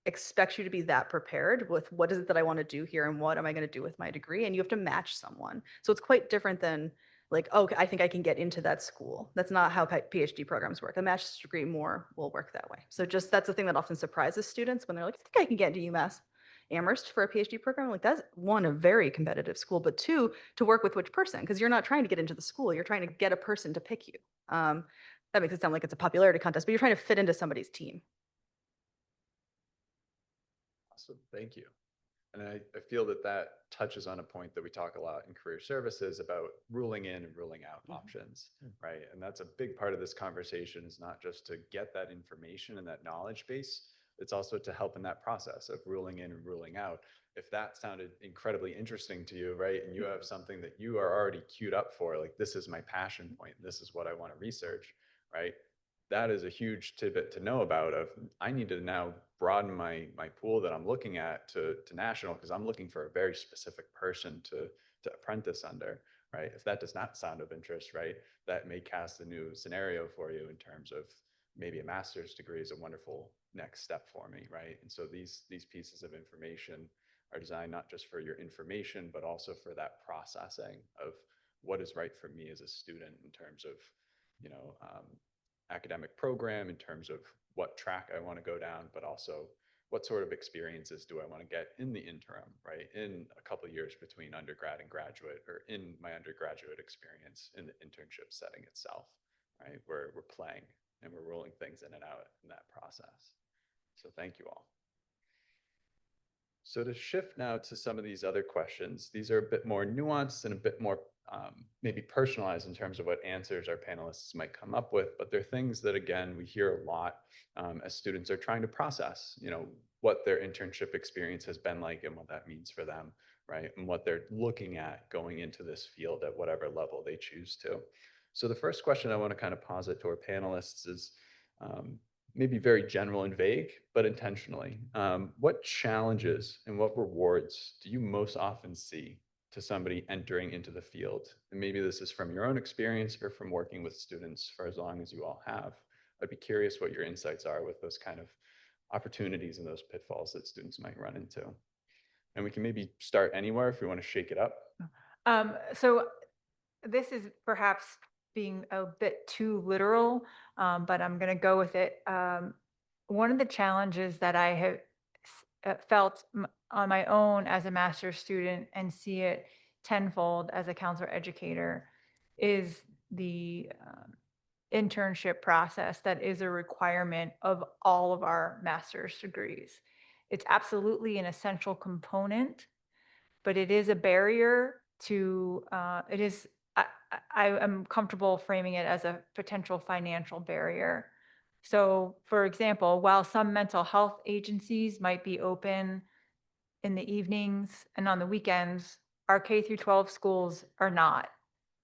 expects you to be that prepared with what is it that I want to do here and what am I going to do with my degree, and you have to match someone. So it's quite different than like, oh, I think I can get into that school. That's not how PhD programs work. A master's degree more will work that way. So just that's the thing that often surprises students when they're like, I think I can get into UMass Amherst for a PhD program. Like, that's one, a very competitive school, but two, to work with which person, because you're not trying to get into the school, you're trying to get a person to pick you. That makes it sound like it's a popularity contest, but you're trying to fit into somebody's team. Awesome, thank you. And I feel that that touches on a point that we talk a lot in career services about ruling in and ruling out options, right? And that's a big part of this conversation, is not just to get that information and that knowledge base, it's also to help in that process of ruling in and ruling out. If that sounded incredibly interesting to you, right, and you have something that you are already queued up for, like, this is my passion point, this is what I want to research, right? That is a huge tidbit to know about. Of, I need to now broaden my pool that I'm looking at to national, because I'm looking for a very specific person to apprentice under, right? If that does not sound of interest, right, that may cast a new scenario for you in terms of maybe a master's degree is a wonderful next step for me, right? And so these pieces of information are designed not just for your information, but also for that processing of what is right for me as a student in terms of, you know, academic program, in terms of what track I want to go down, but also what sort of experiences do I want to get in the interim, right? In a couple of years between undergrad and graduate, or in my undergraduate experience in the internship setting itself, right? Where we're playing and we're rolling things in and out in that process. So thank you all. So to shift now to some of these other questions, these are a bit more nuanced and a bit more maybe personalized in terms of what answers our panelists might come up with, but they're things that, again, we hear a lot as students are trying to process, you know, what their internship experience has been like and what that means for them, right? And what they're looking at going into this field at whatever level they choose to. So the first question I want to kind of posit to our panelists is, maybe very general and vague, but intentionally. What challenges and what rewards do you most often see to somebody entering into the field? And maybe this is from your own experience or from working with students for as long as you all have. I'd be curious what your insights are with those kind of opportunities and those pitfalls that students might run into. And we can maybe start anywhere if we want to shake it up. So this is perhaps being a bit too literal, but I'm going to go with it. One of the challenges that I have felt on my own as a master's student, and see it tenfold as a counselor educator, is the internship process that is a requirement of all of our master's degrees. It's absolutely an essential component, but it is a barrier to, I am comfortable framing it as a potential financial barrier. So for example, while some mental health agencies might be open in the evenings and on the weekends, our K through 12 schools are not.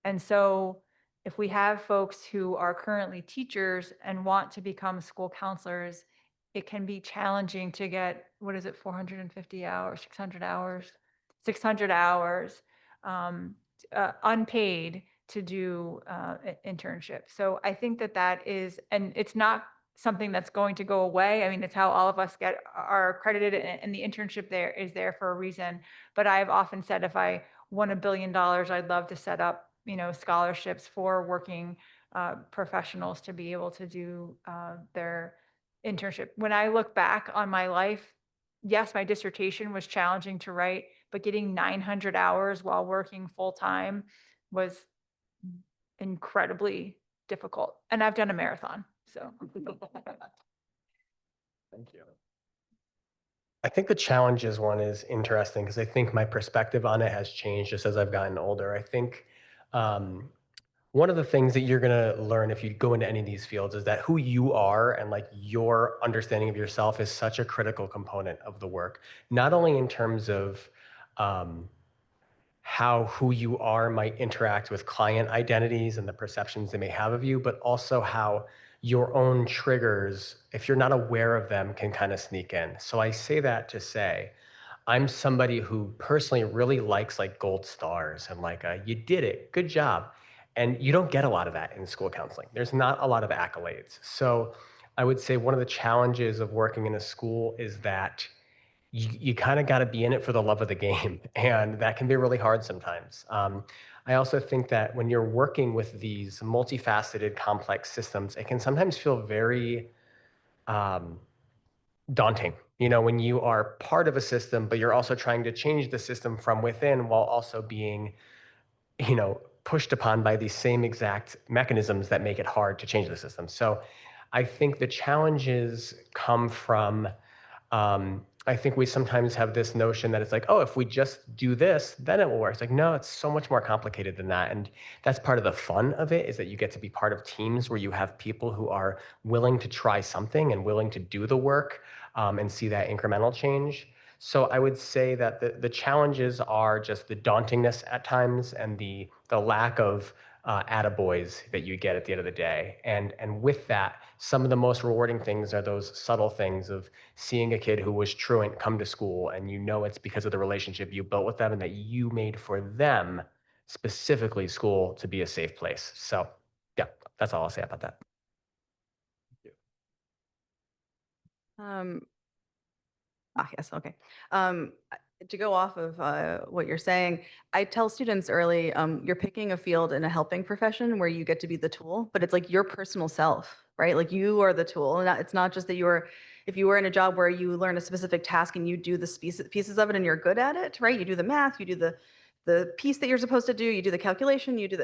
And so if we have folks who are currently teachers and want to become school counselors, it can be challenging to get, what is it, 450 hours, 600 hours unpaid to do internship. So I think that is, and it's not something that's going to go away. I mean, it's how all of us are accredited, and the internship there is there for a reason. But I've often said, if I won $1 billion, I'd love to set up, you know, scholarships for working professionals to be able to do their internship. When I look back on my life, yes, my dissertation was challenging to write, but getting 900 hours while working full time was incredibly difficult. And I've done a marathon, so. Thank you. I think the challenges one is interesting because I think my perspective on it has changed just as I've gotten older. I think one of the things that you're going to learn if you go into any of these fields is that who you are and like your understanding of yourself is such a critical component of the work, not only in terms of how who you are might interact with client identities and the perceptions they may have of you, but also how your own triggers, if you're not aware of them, can kind of sneak in. So I say that to say, I'm somebody who personally really likes like gold stars and like, you did it, good job. And you don't get a lot of that in school counseling. There's not a lot of accolades. So I would say one of the challenges of working in a school is that you kind of got to be in it for the love of the game. And that can be really hard sometimes. I also think that when you're working with these multifaceted, complex systems, it can sometimes feel very daunting. You know, when you are part of a system, but you're also trying to change the system from within while also being, you know, pushed upon by these same exact mechanisms that make it hard to change the system. So I think the challenges come from I think we sometimes have this notion that it's like, oh, if we just do this, then it will work. It's like, no, it's so much more complicated than that. And that's part of the fun of it, is that you get to be part of teams where you have people who are willing to try something and willing to do the work, and see that incremental change. So I would say that the challenges are just the dauntingness at times and the lack of attaboys that you get at the end of the day. And with that, some of the most rewarding things are those subtle things of seeing a kid who was truant come to school, and you know it's because of the relationship you built with them and that you made for them, specifically school, to be a safe place. So yeah, that's all I'll say about that. Yes, okay. To go off of what you're saying, I tell students early, you're picking a field in a helping profession where you get to be the tool, but it's like your personal self, right? Like you are the tool. And it's not just that if you were in a job where you learn a specific task and you do the pieces of it and you're good at it, right? You do the math, you do the piece that you're supposed to do, you do the calculation, you do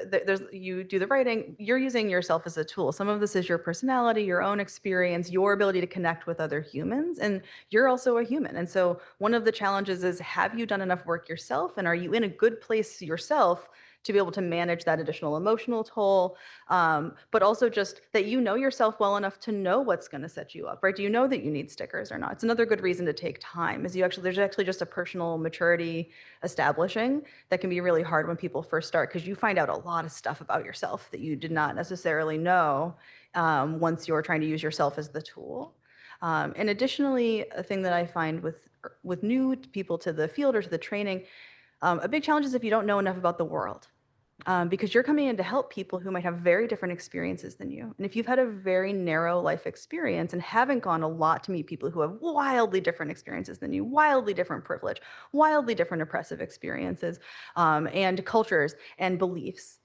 you do the writing. You're using yourself as a tool. Some of this is your personality, your own experience, your ability to connect with other humans, and you're also a human. And so one of the challenges is, have you done enough work yourself, and are you in a good place yourself to be able to manage that additional emotional toll, but also just that you know yourself well enough to know what's going to set you up, right? Do you know that you need stickers or not? It's another good reason to take time. Is there's actually just a personal maturity establishing that can be really hard when people first start, because you find out a lot of stuff about yourself that you did not necessarily know, once you're trying to use yourself as the tool. And additionally, a thing that I find with new people to the field or to the training, a big challenge is if you don't know enough about the world. Because you're coming in to help people who might have very different experiences than you. And if you've had a very narrow life experience and haven't gone a lot to meet people who have wildly different experiences than you, wildly different privilege, wildly different oppressive experiences, and cultures and beliefs,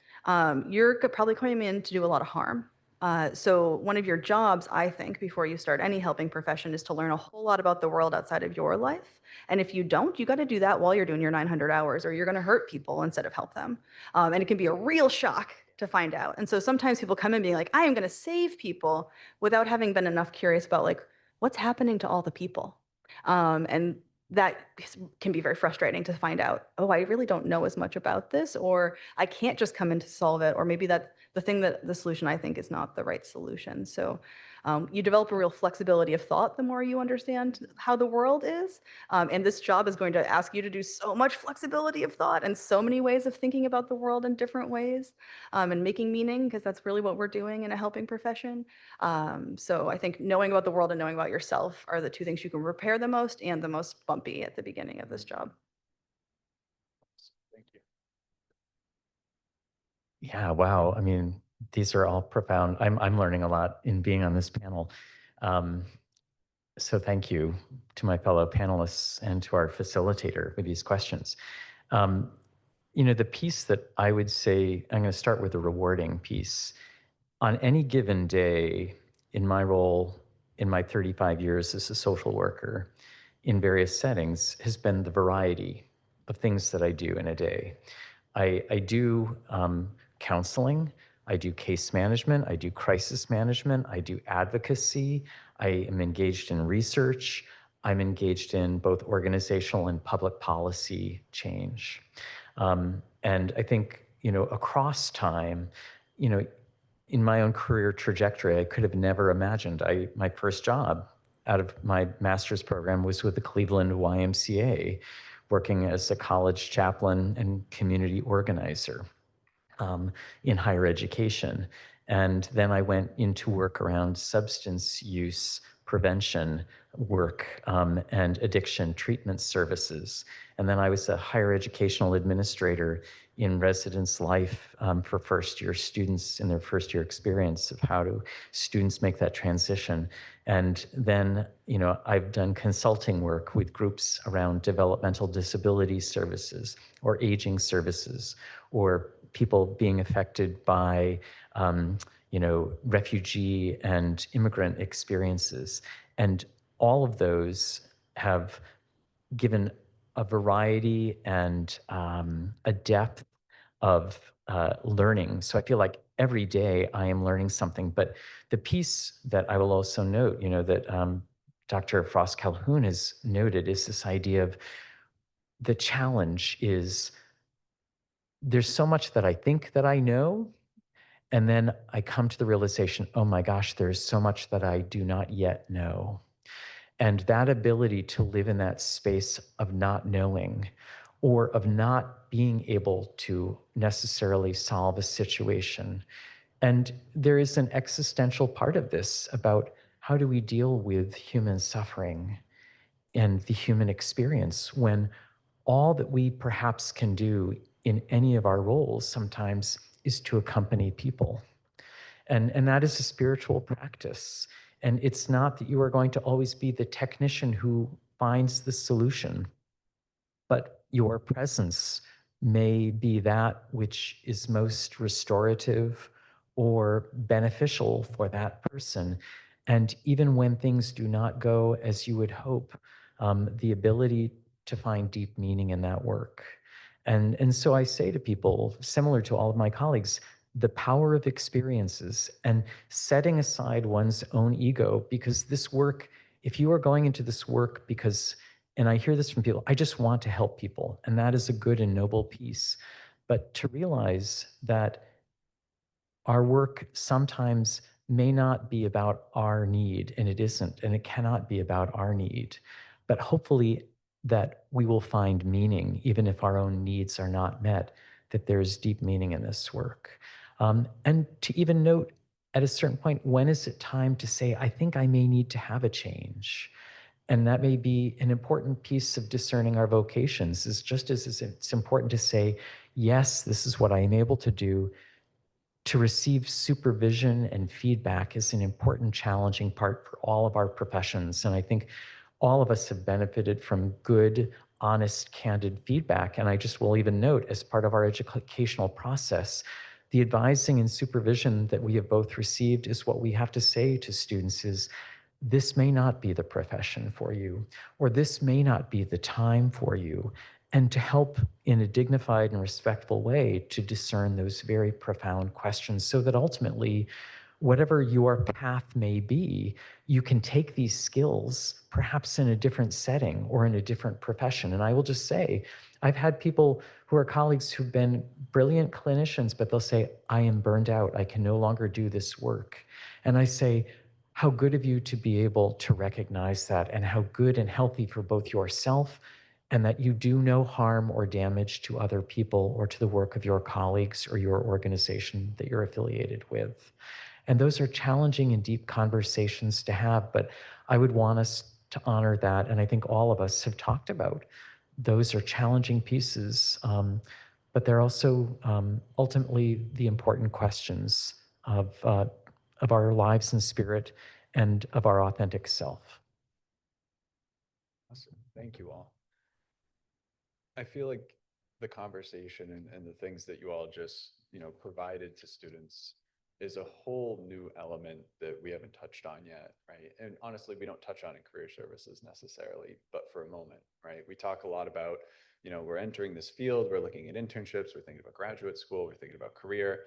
you're probably coming in to do a lot of harm. So one of your jobs, I think, before you start any helping profession, is to learn a whole lot about the world outside of your life. And if you don't, you got to do that while you're doing your 900 hours, or you're going to hurt people instead of help them. And it can be a real shock to find out. And so sometimes people come in being like, I am going to save people, without having been enough curious about like, what's happening to all the people. And that can be very frustrating to find out, oh, I really don't know as much about this, or I can't just come in to solve it, or maybe that the solution I think is not the right solution. So you develop a real flexibility of thought the more you understand how the world is. And this job is going to ask you to do so much flexibility of thought and so many ways of thinking about the world in different ways, and making meaning, because that's really what we're doing in a helping profession. So I think knowing about the world and knowing about yourself are the two things you can repair the most and the most bumpy at the beginning of this job. Thank you. Yeah, wow. I mean, these are all profound. I'm learning a lot in being on this panel. So thank you to my fellow panelists and to our facilitator with these questions. The piece that I would say, I'm going to start with the rewarding piece. On any given day, in my role, in my 35 years as a social worker, in various settings, has been the variety of things that I do in a day. I do counseling, I do case management, I do crisis management, I do advocacy, I am engaged in research, I'm engaged in both organizational and public policy change. And I think, across time, in my own career trajectory, I could have never imagined. My first job out of my master's program was with the Cleveland YMCA, working as a college chaplain and community organizer in higher education. And then I went into work around substance use prevention work and addiction treatment services. And then I was a higher educational administrator in residence life for first-year students in their first-year experience of how do students make that transition. And then, I've done consulting work with groups around developmental disability services or aging services, or people being affected by refugee and immigrant experiences. And all of those have given a variety and a depth of learning. So I feel like every day I am learning something. But the piece that I will also note, that Dr. Frost Calhoun has noted is this idea of the challenge is there's so much that I think that I know, and then I come to the realization, oh my gosh, there's so much that I do not yet know. And that ability to live in that space of not knowing or of not being able to necessarily solve a situation. And there is an existential part of this about how do we deal with human suffering and the human experience when all that we perhaps can do in any of our roles sometimes is to accompany people. And that is a spiritual practice. And it's not that you are going to always be the technician who finds the solution, but your presence may be that which is most restorative or beneficial for that person. And even when things do not go as you would hope, the ability to find deep meaning in that work. And so I say to people, similar to all of my colleagues, the power of experiences and setting aside one's own ego, because this work, if you are going into this work because, and I hear this from people, I just want to help people, and that is a good and noble piece. But to realize that our work sometimes may not be about our need, and it isn't, and it cannot be about our need. But hopefully, that we will find meaning, even if our own needs are not met, that there's deep meaning in this work. And to even note at a certain point, when is it time to say, I think I may need to have a change? And that may be an important piece of discerning our vocations, is just as it's important to say, yes, this is what I am able to do. To receive supervision and feedback is an important, challenging part for all of our professions. And I think all of us have benefited from good, honest, candid feedback. And I just will even note, as part of our educational process, the advising and supervision that we have both received is what we have to say to students is, this may not be the profession for you, or this may not be the time for you, and to help in a dignified and respectful way to discern those very profound questions so that ultimately, whatever your path may be, you can take these skills perhaps in a different setting or in a different profession. And I will just say, I've had people who are colleagues who've been brilliant clinicians, but they'll say, I am burned out. I can no longer do this work. And I say, how good of you to be able to recognize that, and how good and healthy for both yourself and that you do no harm or damage to other people or to the work of your colleagues or your organization that you're affiliated with. And those are challenging and deep conversations to have, but I would want us to honor that. And I think all of us have talked about those are challenging pieces, but they're also ultimately the important questions of our lives and spirit and of our authentic self. Awesome. Thank you all. I feel like the conversation and the things that you all just, provided to students is a whole new element that we haven't touched on yet, right? And honestly, we don't touch on in career services necessarily, but for a moment, right? We talk a lot about, we're entering this field, we're looking at internships, we're thinking about graduate school, we're thinking about career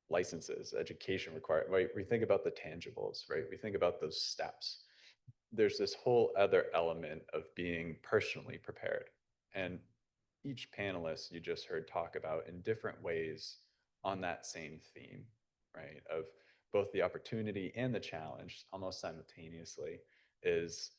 licenses, education required, right? We think about the tangibles, right? We think about those steps. There's this whole other element of being personally prepared. And each panelist you just heard talk about in different ways on that same theme, right? Of both the opportunity and the challenge almost simultaneously is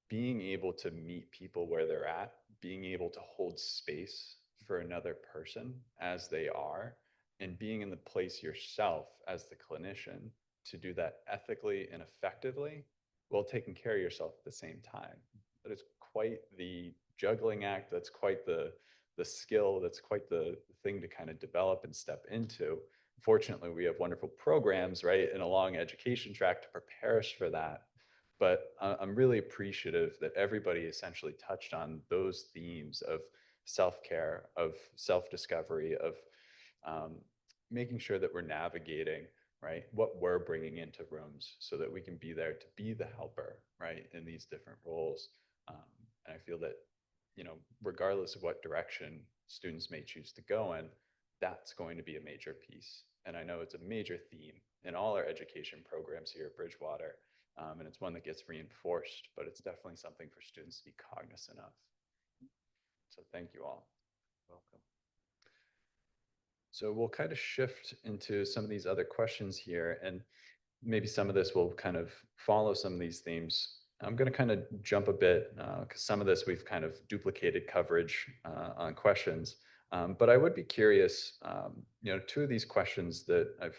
being able to meet people where they're at, being able to hold space for another person as they are, and being in the place yourself as the clinician to do that ethically and effectively while taking care of yourself at the same time. But it's quite the juggling act. That's quite the skill. That's quite the thing to kind of develop and step into. Fortunately, we have wonderful programs, right, and a long education track to prepare us for that. But I'm really appreciative that everybody essentially touched on those themes of self-care, of self-discovery, of making sure that we're navigating, right, what we're bringing into rooms so that we can be there to be the helper, right, in these different roles. And I feel that, regardless of what direction students may choose to go in, that's going to be a major piece. And I know it's a major theme in all our education programs here at Bridgewater. And it's one that gets reinforced, but it's definitely something for students to be cognizant of. So thank you all. Welcome. So we'll kind of shift into some of these other questions here, and maybe some of this will kind of follow some of these themes. I'm going to kind of jump a bit because some of this we've kind of duplicated coverage on questions. But I would be curious, two of these questions that I've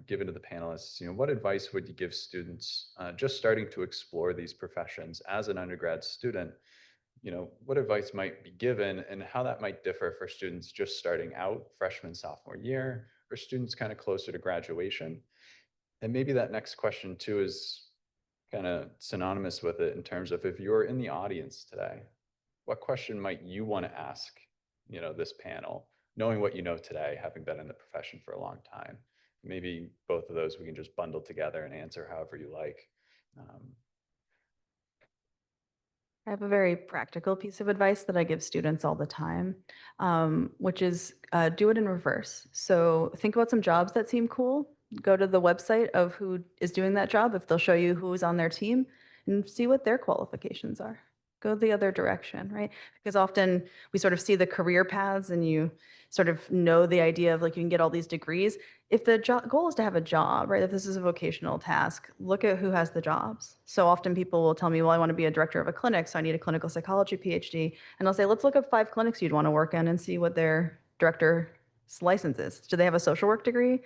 given to the panelists, what advice would you give students just starting to explore these professions as an undergrad student? What advice might be given and how that might differ for students just starting out freshman, sophomore year, or students kind of closer to graduation? And maybe that next question too is kind of synonymous with it in terms of if you're in the audience today, what question might you want to ask, this panel, knowing what you know today, having been in the profession for a long time? Maybe both of those we can just bundle together and answer however you like. I have a very practical piece of advice that I give students all the time, which is do it in reverse. So think about some jobs that seem cool. Go to the website of who is doing that job, if they'll show you who's on their team, and see what their qualifications are. Go the other direction, right? Because often we sort of see the career paths and you sort of know the idea of like you can get all these degrees. If the goal is to have a job, right? If this is a vocational task, look at who has the jobs. So often people will tell me, well, I want to be a director of a clinic, so I need a clinical psychology PhD. And I'll say, let's look up 5 clinics you'd want to work in and see what their director's license is. Do they have a social work degree?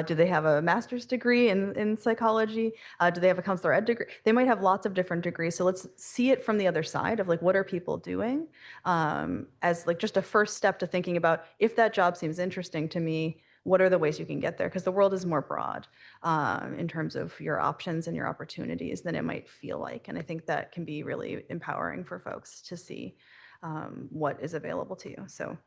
Do they have a master's degree in psychology? Do they have a counselor ed degree? They might have lots of different degrees. So let's see it from the other side of like, what are people doing? As like just a first step to thinking about if that job seems interesting to me, what are the ways you can get there? Because the world is more broad in terms of your options and your opportunities than it might feel like. And I think that can be really empowering for folks to see what is available to you. So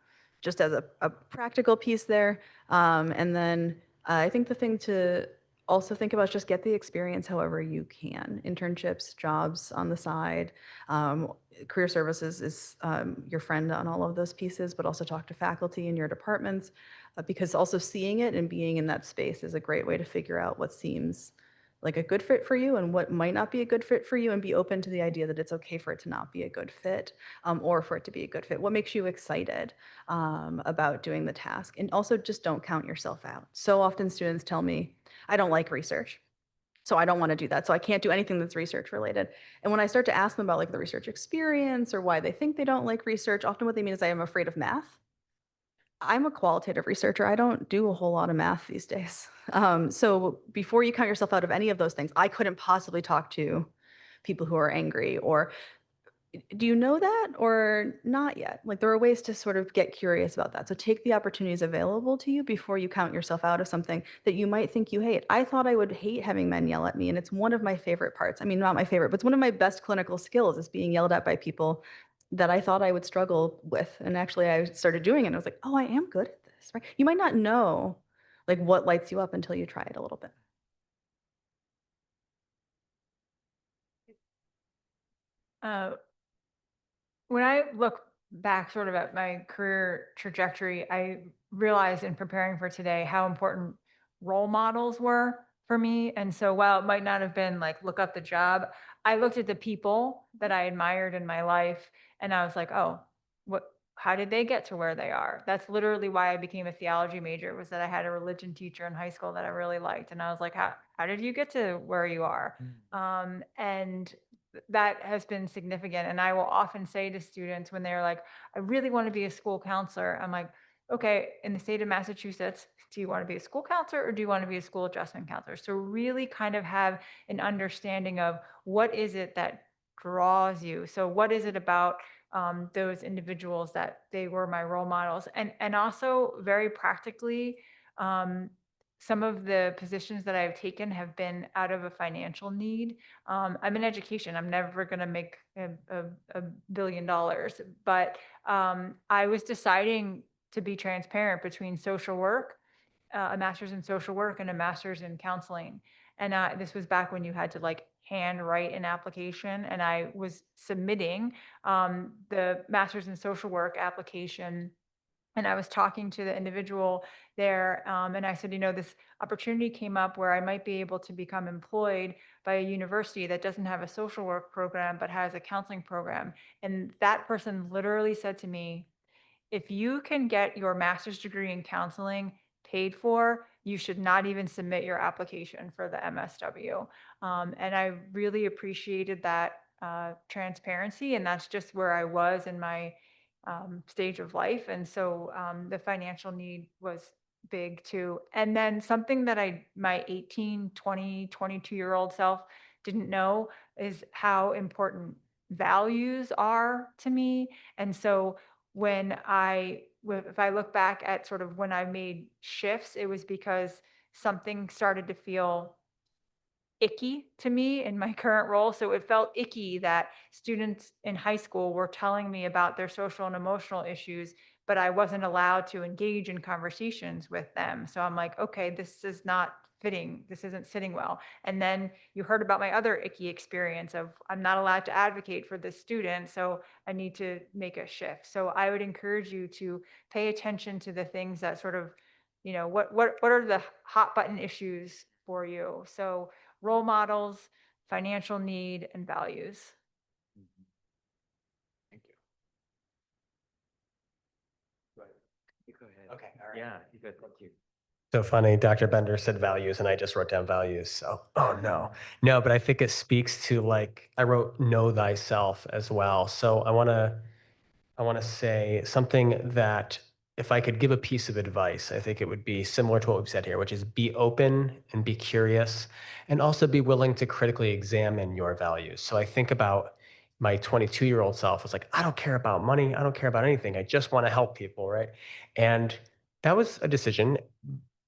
just as a practical piece there. And then I think the thing to also think about is just get the experience however you can. Internships, jobs on the side. Career services is your friend on all of those pieces, but also talk to faculty in your departments because also seeing it and being in that space is a great way to figure out what seems like a good fit for you and what might not be a good fit for you, and be open to the idea that it's okay for it to not be a good fit or for it to be a good fit. What makes you excited about doing the task? And also just don't count yourself out. So often students tell me, I don't like research, so I don't want to do that. So I can't do anything that's research related. And when I start to ask them about like the research experience or why they think they don't like research, often what they mean is I am afraid of math. I'm a qualitative researcher. I don't do a whole lot of math these days. So before you count yourself out of any of those things, I couldn't possibly talk to people who are angry or do you know that or not yet? Like there are ways to sort of get curious about that. So take the opportunities available to you before you count yourself out of something that you might think you hate. I thought I would hate having men yell at me, and it's one of my favorite parts. I mean, not my favorite, but it's one of my best clinical skills is being yelled at by people that I thought I would struggle with. And actually I started doing it and I was like, oh, I am good at this, right? You might not know like what lights you up until you try it a little bit. When I look back sort of at my career trajectory, I realized in preparing for today how important role models were for me. And so while it might not have been like look up the job, I looked at the people that I admired in my life and I was like, oh, how did they get to where they are? That's literally why I became a theology major, was that I had a religion teacher in high school that I really liked. And I was like, how did you get to where you are? And that has been significant. And I will often say to students when they're like, I really want to be a school counselor. I'm like, okay, in the state of Massachusetts, do you want to be a school counselor or do you want to be a school adjustment counselor? So really kind of have an understanding of what is it that draws you. So what is it about those individuals that they were my role models? And also very practically, some of the positions that I've taken have been out of a financial need. I'm in education. I'm never going to make $1 billion, but I was deciding to be transparent between social work, a master's in social work and a master's in counseling. And this was back when you had to like hand write an application. And I was submitting the master's in social work application And I was talking to the individual there, and I said, this opportunity came up where I might be able to become employed by a university that doesn't have a social work program, but has a counseling program. And that person literally said to me, if you can get your master's degree in counseling paid for, you should not even submit your application for the MSW. And I really appreciated that transparency. And that's just where I was in my stage of life. And so the financial need was big too. And then something that my 18, 20, 22-year-old self didn't know is how important values are to me. And so if I look back at sort of when I made shifts, it was because something started to feel icky to me in my current role. So it felt icky that students in high school were telling me about their social and emotional issues, but I wasn't allowed to engage in conversations with them. So I'm like, okay, this is not fitting. This isn't sitting well. And then you heard about my other icky experience of I'm not allowed to advocate for this student. So I need to make a shift. So I would encourage you to pay attention to the things that sort of, what are the hot button issues for you? So role models, financial need, and values. Thank you. You go ahead. Okay, all right. Yeah, you good. Thank you. So funny, Dr. Bender said values and I just wrote down values. So, oh no. No, but I think it speaks to like, I wrote know thyself as well. So I want to say something that if I could give a piece of advice, I think it would be similar to what we've said here, which is be open and be curious and also be willing to critically examine your values. So I think about my 22-year-old self was like, I don't care about money. I don't care about anything. I just want to help people. Right. And that was a decision.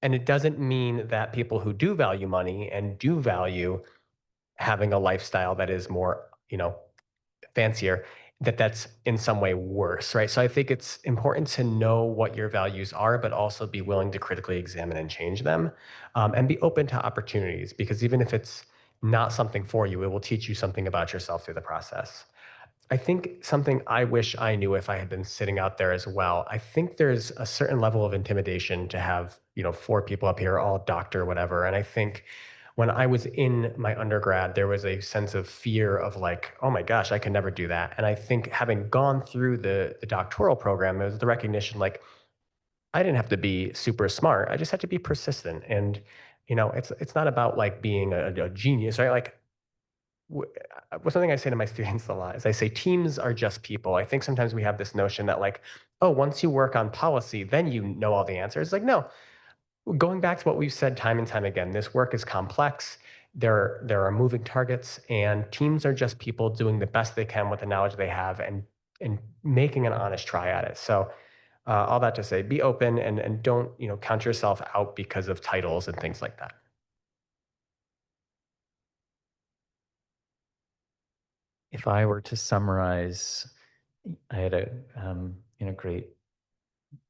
And it doesn't mean that people who do value money and do value having a lifestyle that is more, fancier, that's in some way worse, right? So I think it's important to know what your values are, but also be willing to critically examine and change them, and be open to opportunities, because even if it's not something for you, it will teach you something about yourself through the process. I think something I wish I knew if I had been sitting out there as well. I think there's a certain level of intimidation to have, four people up here, all doctor, whatever. And I think when I was in my undergrad, there was a sense of fear of like, oh my gosh, I can never do that. And I think having gone through the doctoral program, it was the recognition like I didn't have to be super smart. I just had to be persistent. And, it's not about like being a genius, right? Like something I say to my students a lot is I say teams are just people. I think sometimes we have this notion that like, oh, once you work on policy, then you know all the answers. Like, no, going back to what we've said time and time again, this work is complex. There are moving targets, and teams are just people doing the best they can with the knowledge they have and making an honest try at it. So all that to say, be open and don't count yourself out because of titles and things like that. If I were to summarize, I had a great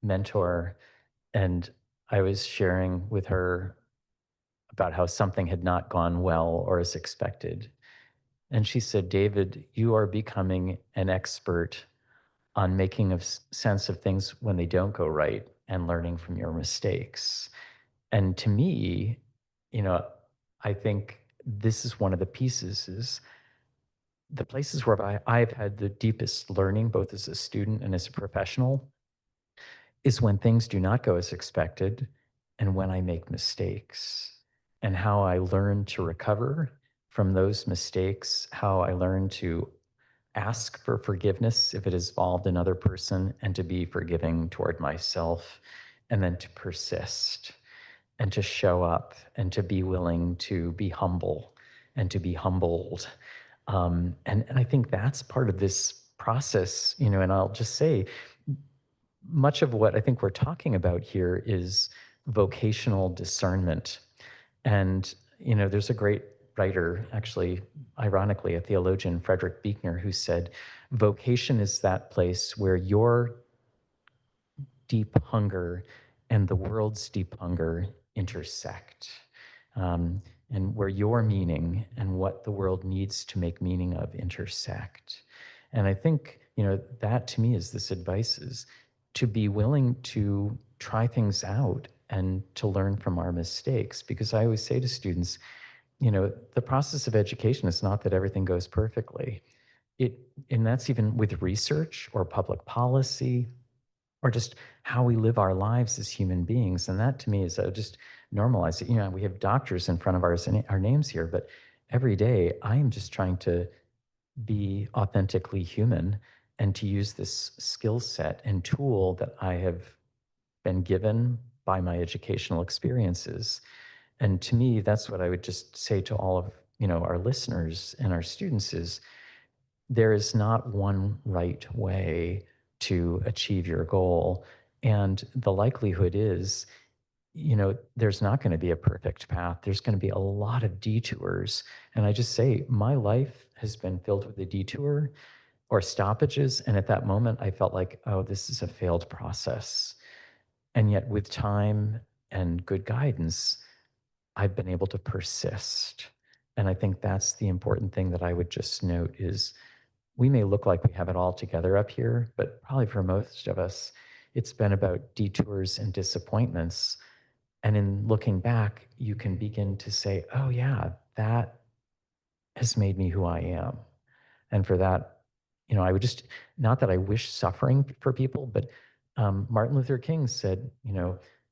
mentor, and I was sharing with her about how something had not gone well or as expected. And she said, David, you are becoming an expert on making sense of things when they don't go right and learning from your mistakes. And to me, I think this is one of the pieces is the places where I've had the deepest learning, both as a student and as a professional, is when things do not go as expected and when I make mistakes, and how I learn to recover from those mistakes, how I learn to ask for forgiveness if it has involved another person, and to be forgiving toward myself, and then to persist and to show up and to be willing to be humble and to be humbled. And I think that's part of this process, and I'll just say, much of what I think we're talking about here is vocational discernment. And, there's a great writer, actually, ironically, a theologian, Frederick Buechner, who said, vocation is that place where your deep hunger and the world's deep hunger intersect, and where your meaning and what the world needs to make meaning of intersect. And I think, that to me is this advice is to be willing to try things out and to learn from our mistakes. Because I always say to students, the process of education is not that everything goes perfectly. And that's even with research or public policy or just how we live our lives as human beings. And that to me is just normalize it. We have doctors in front of our names here, but every day I am just trying to be authentically human and to use this skill set and tool that I have been given by my educational experiences. And to me, that's what I would just say to all of our listeners and our students is there is not one right way to achieve your goal. And the likelihood is, there's not going to be a perfect path. There's going to be a lot of detours. And I just say, my life has been filled with a detour or stoppages. And at that moment, I felt like, oh, this is a failed process. And yet, with time and good guidance, I've been able to persist. And I think that's the important thing that I would just note is we may look like we have it all together up here, but probably for most of us, it's been about detours and disappointments. And in looking back, you can begin to say, oh, yeah, that has made me who I am. And for that, I would just, not that I wish suffering for people, but Martin Luther King said,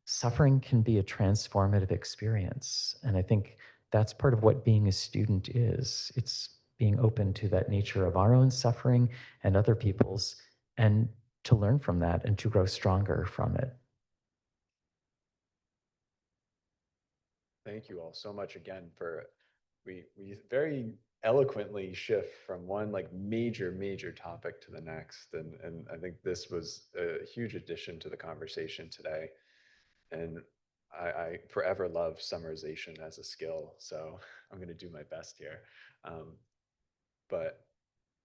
suffering can be a transformative experience. And I think that's part of what being a student is. It's being open to that nature of our own suffering and other people's, and to learn from that and to grow stronger from it. Thank you all so much again for, we very eloquently shift from one like major topic to the next. And I think this was a huge addition to the conversation today. And I forever love summarization as a skill. So I'm going to do my best here. But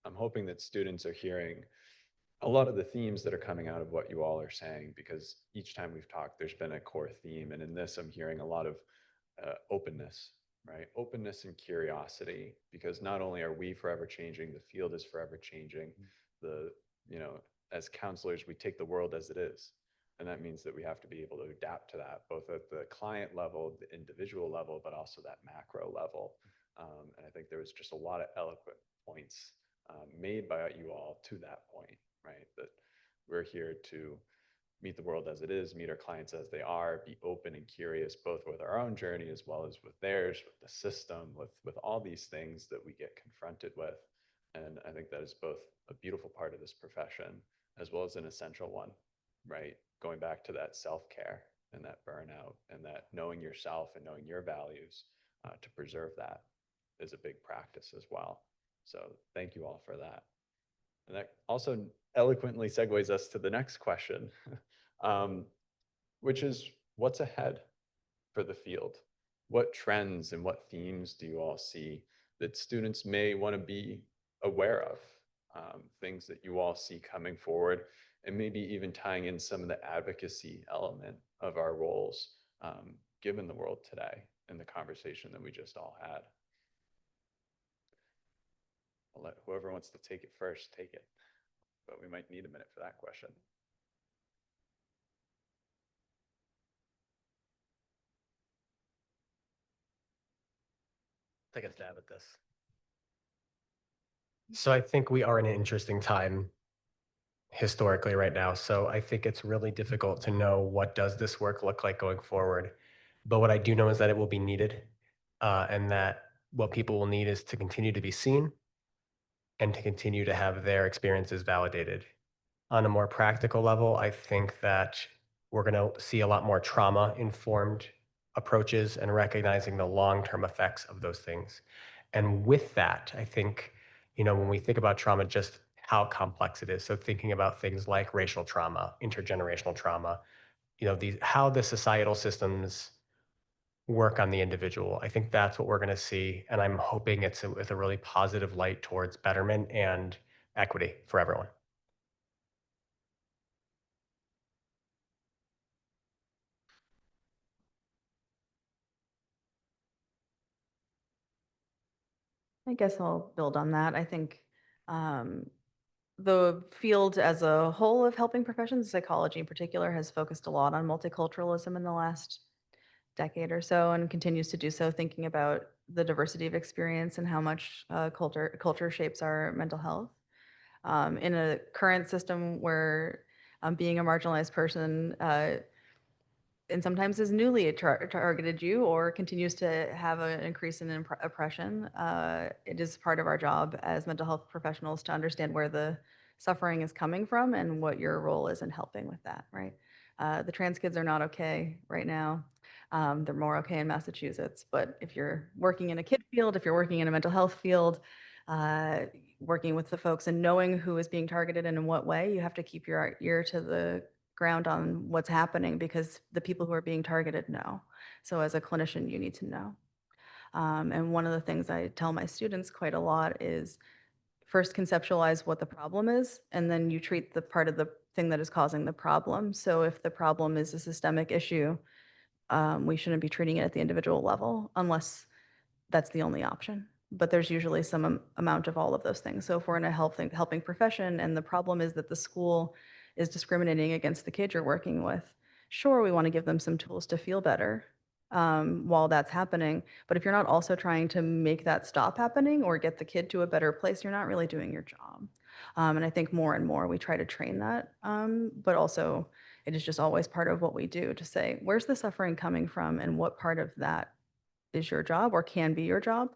I'm hoping that students are hearing a lot of the themes that are coming out of what you all are saying, because each time we've talked, there's been a core theme. And in this, I'm hearing a lot of openness, right? Openness and curiosity, because not only are we forever changing, the field is forever changing. As counselors, we take the world as it is. And that means that we have to be able to adapt to that, both at the client level, the individual level, but also that macro level. And I think there was just a lot of eloquent points made by you all to that point, right? That we're here to meet the world as it is, meet our clients as they are, be open and curious, both with our own journey as well as with theirs, with the system, with all these things that we get confronted with. And I think that is both a beautiful part of this profession as well as an essential one, right? Going back to that self-care and that burnout and that knowing yourself and knowing your values to preserve that is a big practice as well. So thank you all for that. And that also eloquently segues us to the next question, which is what's ahead for the field? What trends and what themes do you all see that students may want to be aware of? Things that you all see coming forward, and maybe even tying in some of the advocacy element of our roles given the world today and the conversation that we just all had. I'll let whoever wants to take it first, take it. But we might need a minute for that question. Take a stab at this. So I think we are in an interesting time historically right now. So I think it's really difficult to know what does this work look like going forward. But what I do know is that it will be needed, and that what people will need is to continue to be seen and to continue to have their experiences validated. On a more practical level, I think that we're going to see a lot more trauma-informed approaches and recognizing the long-term effects of those things. And with that, I think, when we think about trauma, just how complex it is. So thinking about things like racial trauma, intergenerational trauma, how the societal systems work on the individual. I think that's what we're going to see. And I'm hoping it's with a really positive light towards betterment and equity for everyone. I guess I'll build on that. I think the field as a whole of helping professions, psychology in particular, has focused a lot on multiculturalism in the last decade or so and continues to do so, thinking about the diversity of experience and how much culture shapes our mental health. In a current system where being a marginalized person and sometimes is newly targeted you or continues to have an increase in oppression, it is part of our job as mental health professionals to understand where the suffering is coming from and what your role is in helping with that, right? The trans kids are not okay right now. They're more okay in Massachusetts, but if you're working in a kid field, if you're working in a mental health field, working with the folks and knowing who is being targeted and in what way, you have to keep your ear to the ground on what's happening because the people who are being targeted know. So as a clinician, you need to know. And one of the things I tell my students quite a lot is first conceptualize what the problem is, and then you treat the part of the thing that is causing the problem. So if the problem is a systemic issue, we shouldn't be treating it at the individual level unless that's the only option. But there's usually some amount of all of those things. So if we're in a helping profession and the problem is that the school is discriminating against the kid you're working with, sure, we want to give them some tools to feel better while that's happening. But if you're not also trying to make that stop happening or get the kid to a better place, you're not really doing your job. And I think more and more we try to train that, but also it is just always part of what we do to say, where's the suffering coming from and what part of that is your job or can be your job.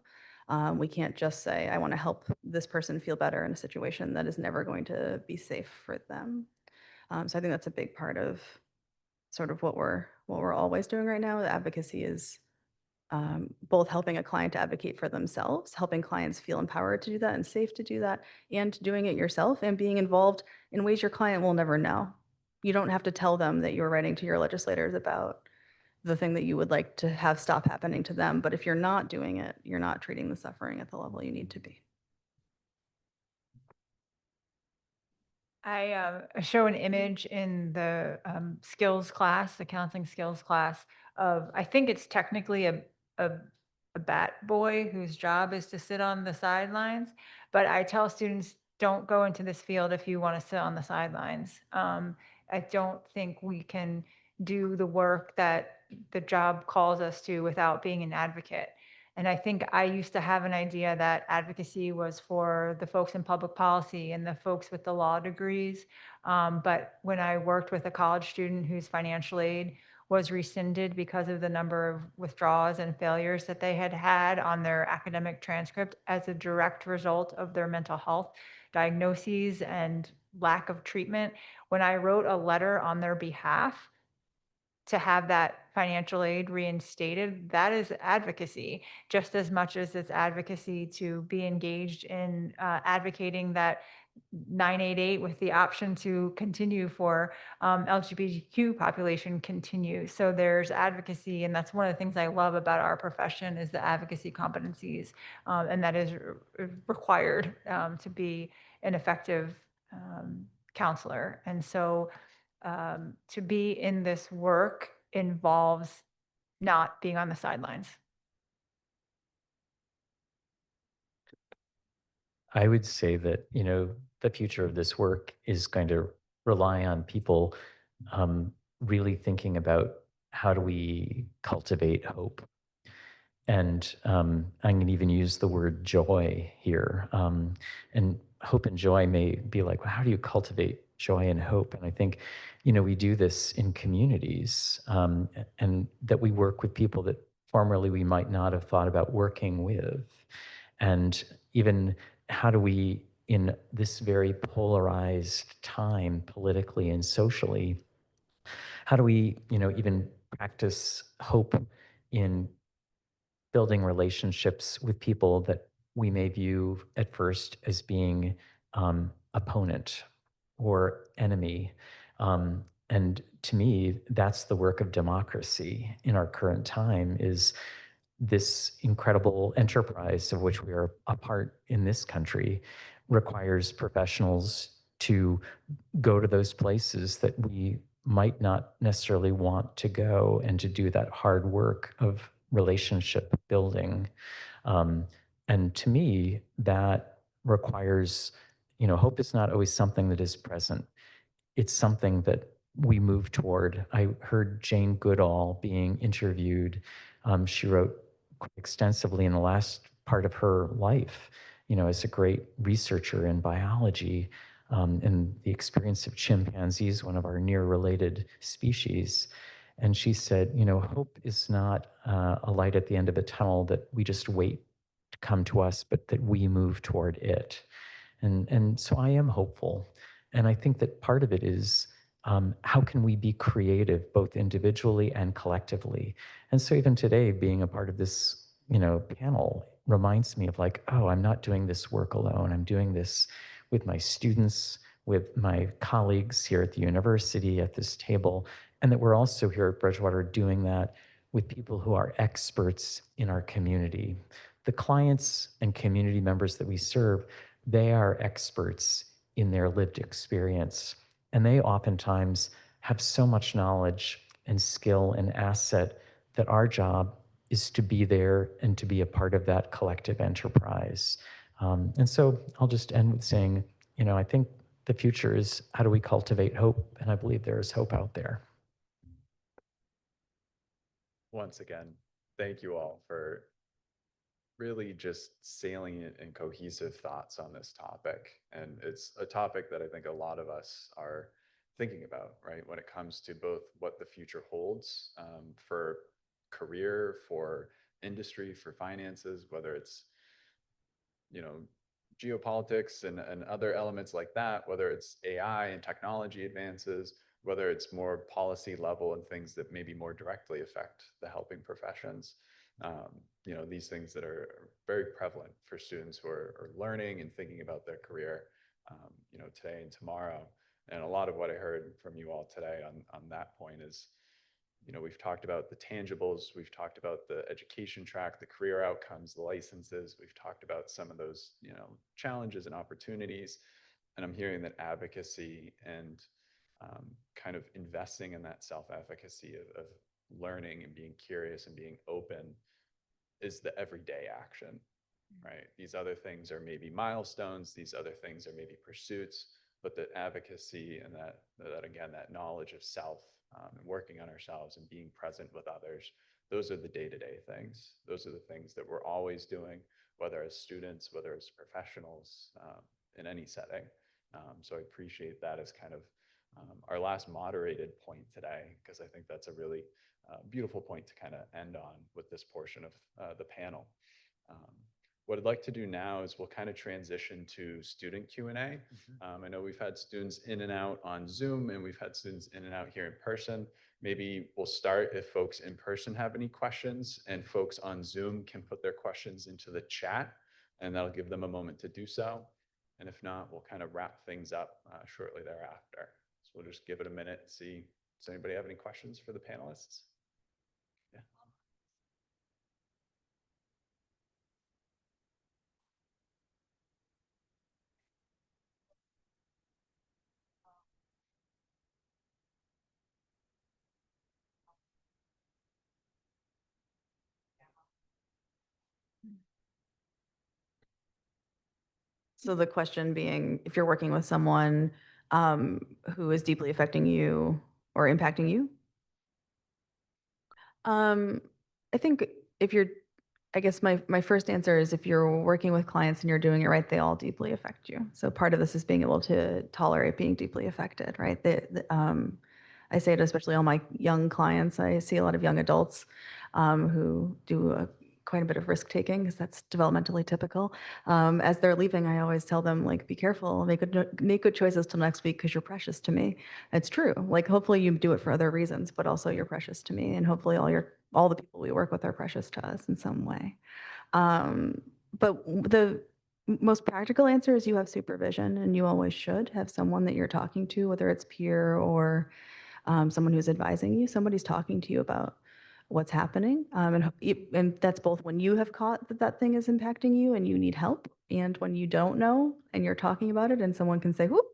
We can't just say, I want to help this person feel better in a situation that is never going to be safe for them. So I think that's a big part of sort of what we're always doing right now. The advocacy is both helping a client to advocate for themselves, helping clients feel empowered to do that and safe to do that, and doing it yourself and being involved in ways your client will never know. You don't have to tell them that you're writing to your legislators about the thing that you would like to have stop happening to them. But if you're not doing it, you're not treating the suffering at the level you need to be. I show an image in the skills class, the counseling skills class of, I think it's technically a, a bat boy whose job is to sit on the sidelines. But I tell students, don't go into this field if you want to sit on the sidelines. I don't think we can do the work that the job calls us to without being an advocate. And I think I used to have an idea that advocacy was for the folks in public policy and the folks with the law degrees. But when I worked with a college student whose financial aid was rescinded because of the number of withdrawals and failures that they had had on their academic transcript as a direct result of their mental health diagnoses and lack of treatment, when I wrote a letter on their behalf to have that financial aid reinstated, that is advocacy, just as much as it's advocacy to be engaged in advocating that 988 with the option to continue for LGBTQ population continue. So there's advocacy, and that's one of the things I love about our profession is the advocacy competencies, and that is required to be an effective counselor. And so to be in this work involves not being on the sidelines. I would say that, the future of this work is going to rely on people really thinking about how do we cultivate hope. And I'm going to even use the word joy here. And hope and joy may be like, well, how do you cultivate joy and hope? And I think, we do this in communities and that we work with people that formerly we might not have thought about working with. And even how do we, in this very polarized time politically and socially, how do we, even practice hope in building relationships with people that we may view at first as being opponent or enemy. And to me, that's the work of democracy in our current time, is this incredible enterprise of which we are a part in this country requires professionals to go to those places that we might not necessarily want to go and to do that hard work of relationship building. And to me, that requires hope is not always something that is present. It's something that we move toward. I heard Jane Goodall being interviewed. She wrote quite extensively in the last part of her life, as a great researcher in biology, and the experience of chimpanzees, one of our near related species. And she said, hope is not a light at the end of a tunnel that we just wait to come to us, but that we move toward it. And so I am hopeful. And I think that part of it is how can we be creative, both individually and collectively? And so even today, being a part of this, panel reminds me of like, oh, I'm not doing this work alone. I'm doing this with my students, with my colleagues here at the university at this table, and that we're also here at Bridgewater doing that with people who are experts in our community. The clients and community members that we serve, they are experts in their lived experience. And they oftentimes have so much knowledge and skill and asset that our job is to be there and to be a part of that collective enterprise. And so I'll just end with saying, I think the future is how do we cultivate hope? And I believe there is hope out there. Once again, thank you all for really just salient and cohesive thoughts on this topic. And it's a topic that I think a lot of us are thinking about, right? When it comes to both what the future holds for career, for industry, for finances, whether it's, geopolitics and other elements like that, whether it's AI and technology advances, whether it's more policy level and things that maybe more directly affect the helping professions. These things that are very prevalent for students who are learning and thinking about their career, today and tomorrow. And a lot of what I heard from you all today on that point is, we've talked about the tangibles, we've talked about the education track, the career outcomes, the licenses, we've talked about some of those, challenges and opportunities. And I'm hearing that advocacy and kind of investing in that self-efficacy of learning and being curious and being open is the everyday action, right? These other things are maybe milestones, these other things are maybe pursuits, but the advocacy and that again, that knowledge of self and working on ourselves and being present with others, those are the day-to-day things. Those are the things that we're always doing, whether as students, whether as professionals, in any setting. So I appreciate that as kind of our last moderated point today, because I think that's a really beautiful point to kind of end on with this portion of the panel. What I'd like to do now is we'll kind of transition to student Q&A. I know we've had students in and out on Zoom, and we've had students in and out here in person. Maybe we'll start if folks in person have any questions, and folks on Zoom can put their questions into the chat, and that'll give them a moment to do so. And if not, we'll kind of wrap things up shortly thereafter. So we'll just give it a minute and see, does anybody have any questions for the panelists? Yeah. So the question being, if you're working with someone who is deeply affecting you or impacting you? I think if you're, I guess my first answer is if you're working with clients and you're doing it right, they all deeply affect you. So part of this is being able to tolerate being deeply affected, right? I say it especially all my young clients. I see a lot of young adults who do quite a bit of risk taking because that's developmentally typical. As they're leaving, I always tell them, like, be careful, make good choices till next week because you're precious to me. It's true. Like, hopefully you do it for other reasons, but also you're precious to me, and hopefully all the people we work with are precious to us in some way. But the most practical answer is you have supervision, and you always should have someone that you're talking to, whether it's peer or someone who's advising you. Somebody's talking to you about what's happening. And that's both when you have caught that thing is impacting you and you need help, and when you don't know and you're talking about it and someone can say, whoop,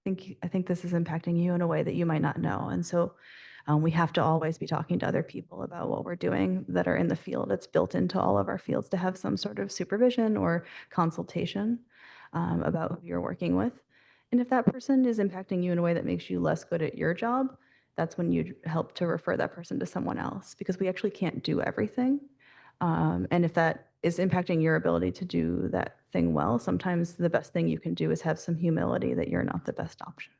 I think this is impacting you in a way that you might not know. And so we have to always be talking to other people about what we're doing that are in the field. It's built into all of our fields to have some sort of supervision or consultation. about who you're working with. And if that person is impacting you in a way that makes you less good at your job, that's when you help to refer that person to someone else, because we actually can't do everything. And if that is impacting your ability to do that thing well, sometimes the best thing you can do is have some humility that you're not the best option.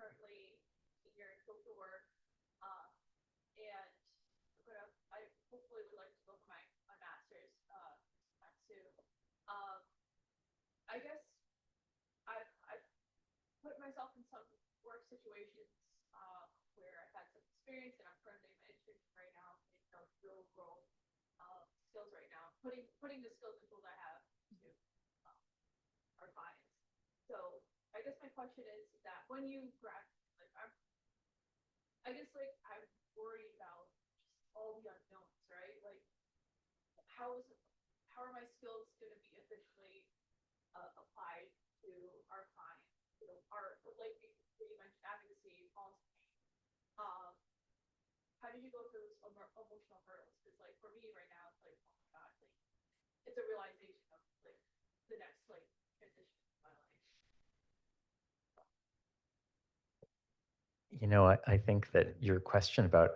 Currently senior in social work, and I hopefully would like to go for my master's soon. Um, I guess I've put myself in some work situations where I've had some experience, and I'm currently in my internship right now in real world skills right now, putting the skills and tools I have to our clients. So I guess my question is that when you graduate, like I guess like I'm worried about just all the unknowns, right? Like how are my skills going to be efficiently applied to our clients? You know, our like you mentioned advocacy, policy. Um, how did you go through those emotional hurdles? Because like for me right now, it's like oh my god, like it's a realization of like the next like transition in my life. You know, I think that your question about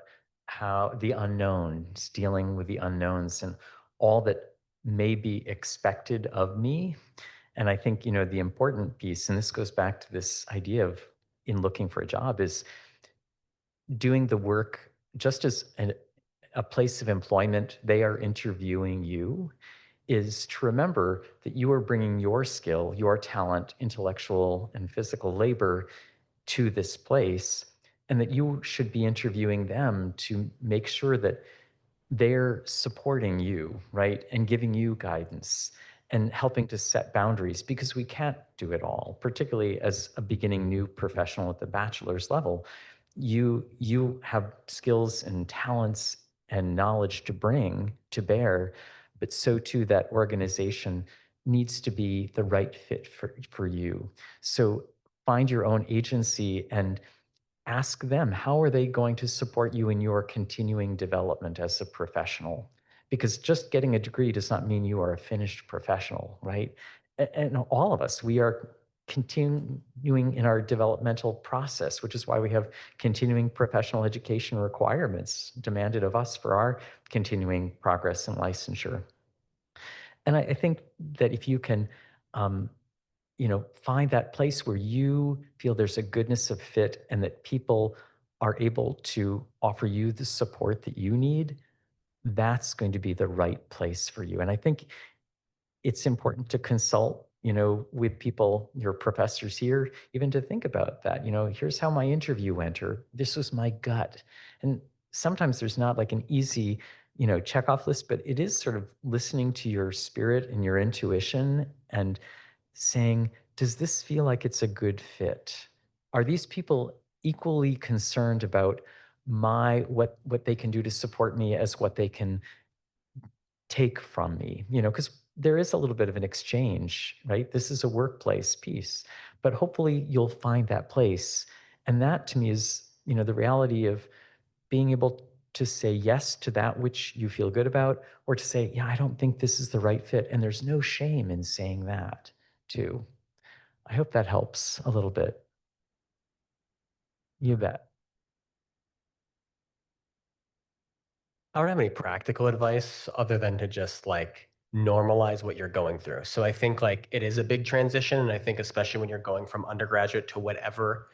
how the unknowns, dealing with the unknowns and all that may be expected of me. And I think, the important piece, and this goes back to this idea of in looking for a job, is doing the work just as a place of employment, they are interviewing you, is to remember that you are bringing your skill, your talent, intellectual and physical labor to this place, and that you should be interviewing them to make sure that they're supporting you, right? And giving you guidance and helping to set boundaries, because we can't do it all, particularly as a beginning new professional at the bachelor's level. You have skills and talents and knowledge to bring to bear, but so too that organization needs to be the right fit for you. So find your own agency and ask them, how are they going to support you in your continuing development as a professional? Because just getting a degree does not mean you are a finished professional, right? And all of us, we are continuing in our developmental process, which is why we have continuing professional education requirements demanded of us for our continuing progress and licensure. And I think that if you can, find that place where you feel there's a goodness of fit and that people are able to offer you the support that you need, that's going to be the right place for you. And I think it's important to consult, with people, your professors here, even to think about that. Here's how my interview went, or this was my gut. And sometimes there's not like an easy, check off list, but it is sort of listening to your spirit and your intuition and saying, does this feel like it's a good fit? Are these people equally concerned about what they can do to support me as what they can take from me? Because there is a little bit of an exchange, right? This is a workplace piece, but hopefully you'll find that place. And that to me is, the reality of being able to say yes to that which you feel good about, or to say, yeah, I don't think this is the right fit. And there's no shame in saying that too. I hope that helps a little bit. You bet. I don't have any practical advice other than to just like normalize what you're going through. So I think like it is a big transition. And I think especially when you're going from undergraduate to whatever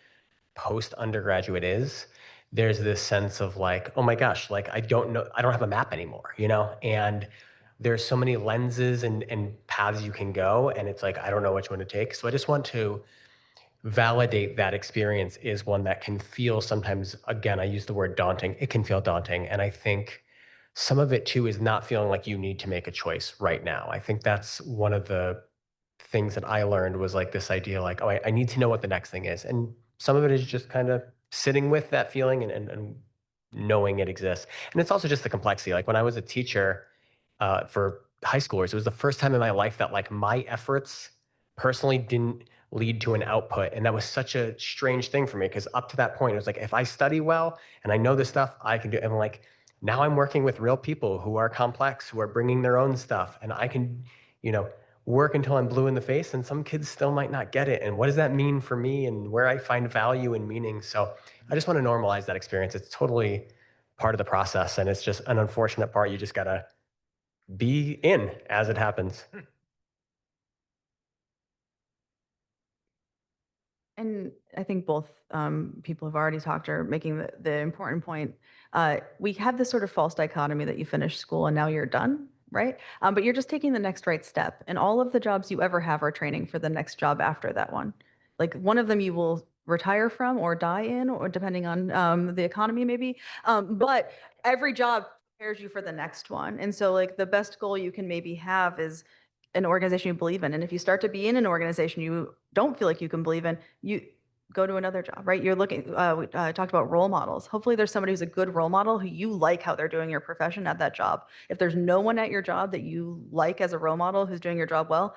post undergraduate is, there's this sense of like, oh my gosh, like I don't know, I don't have a map anymore, and there's so many lenses and paths you can go. And it's like, I don't know which one to take. So I just want to validate that experience is one that can feel sometimes, again, I use the word daunting, it can feel daunting. And I think some of it too is not feeling like you need to make a choice right now. I think that's one of the things that I learned was like this idea like, oh, I need to know what the next thing is. And some of it is just kind of sitting with that feeling and knowing it exists. And it's also just the complexity. Like when I was a teacher for high schoolers, it was the first time in my life that like my efforts personally didn't lead to an output. And that was such a strange thing for me because up to that point, it was like, if I study well and I know this stuff, I can do it. And like, now I'm working with real people who are complex, who are bringing their own stuff, and I can, you know, work until I'm blue in the face, and some kids still might not get it. And what does that mean for me and where I find value and meaning? So I just want to normalize that experience. It's totally part of the process, and it's just an unfortunate part. You just got to be in as it happens. And I think both people have already talked or making the important point. We have this sort of false dichotomy that you finish school and now you're done, right? But you're just taking the next right step. And all of the jobs you ever have are training for the next job after that one. Like one of them you will retire from or die in, or depending on the economy maybe. But every job prepares you for the next one. And so like the best goal you can maybe have is an organization you believe in. And if you start to be in an organization you don't feel like you can believe in, you go to another job, right? You're looking, we talked about role models. Hopefully there's somebody who's a good role model who you like how they're doing your profession at that job. If there's no one at your job that you like as a role model who's doing your job well,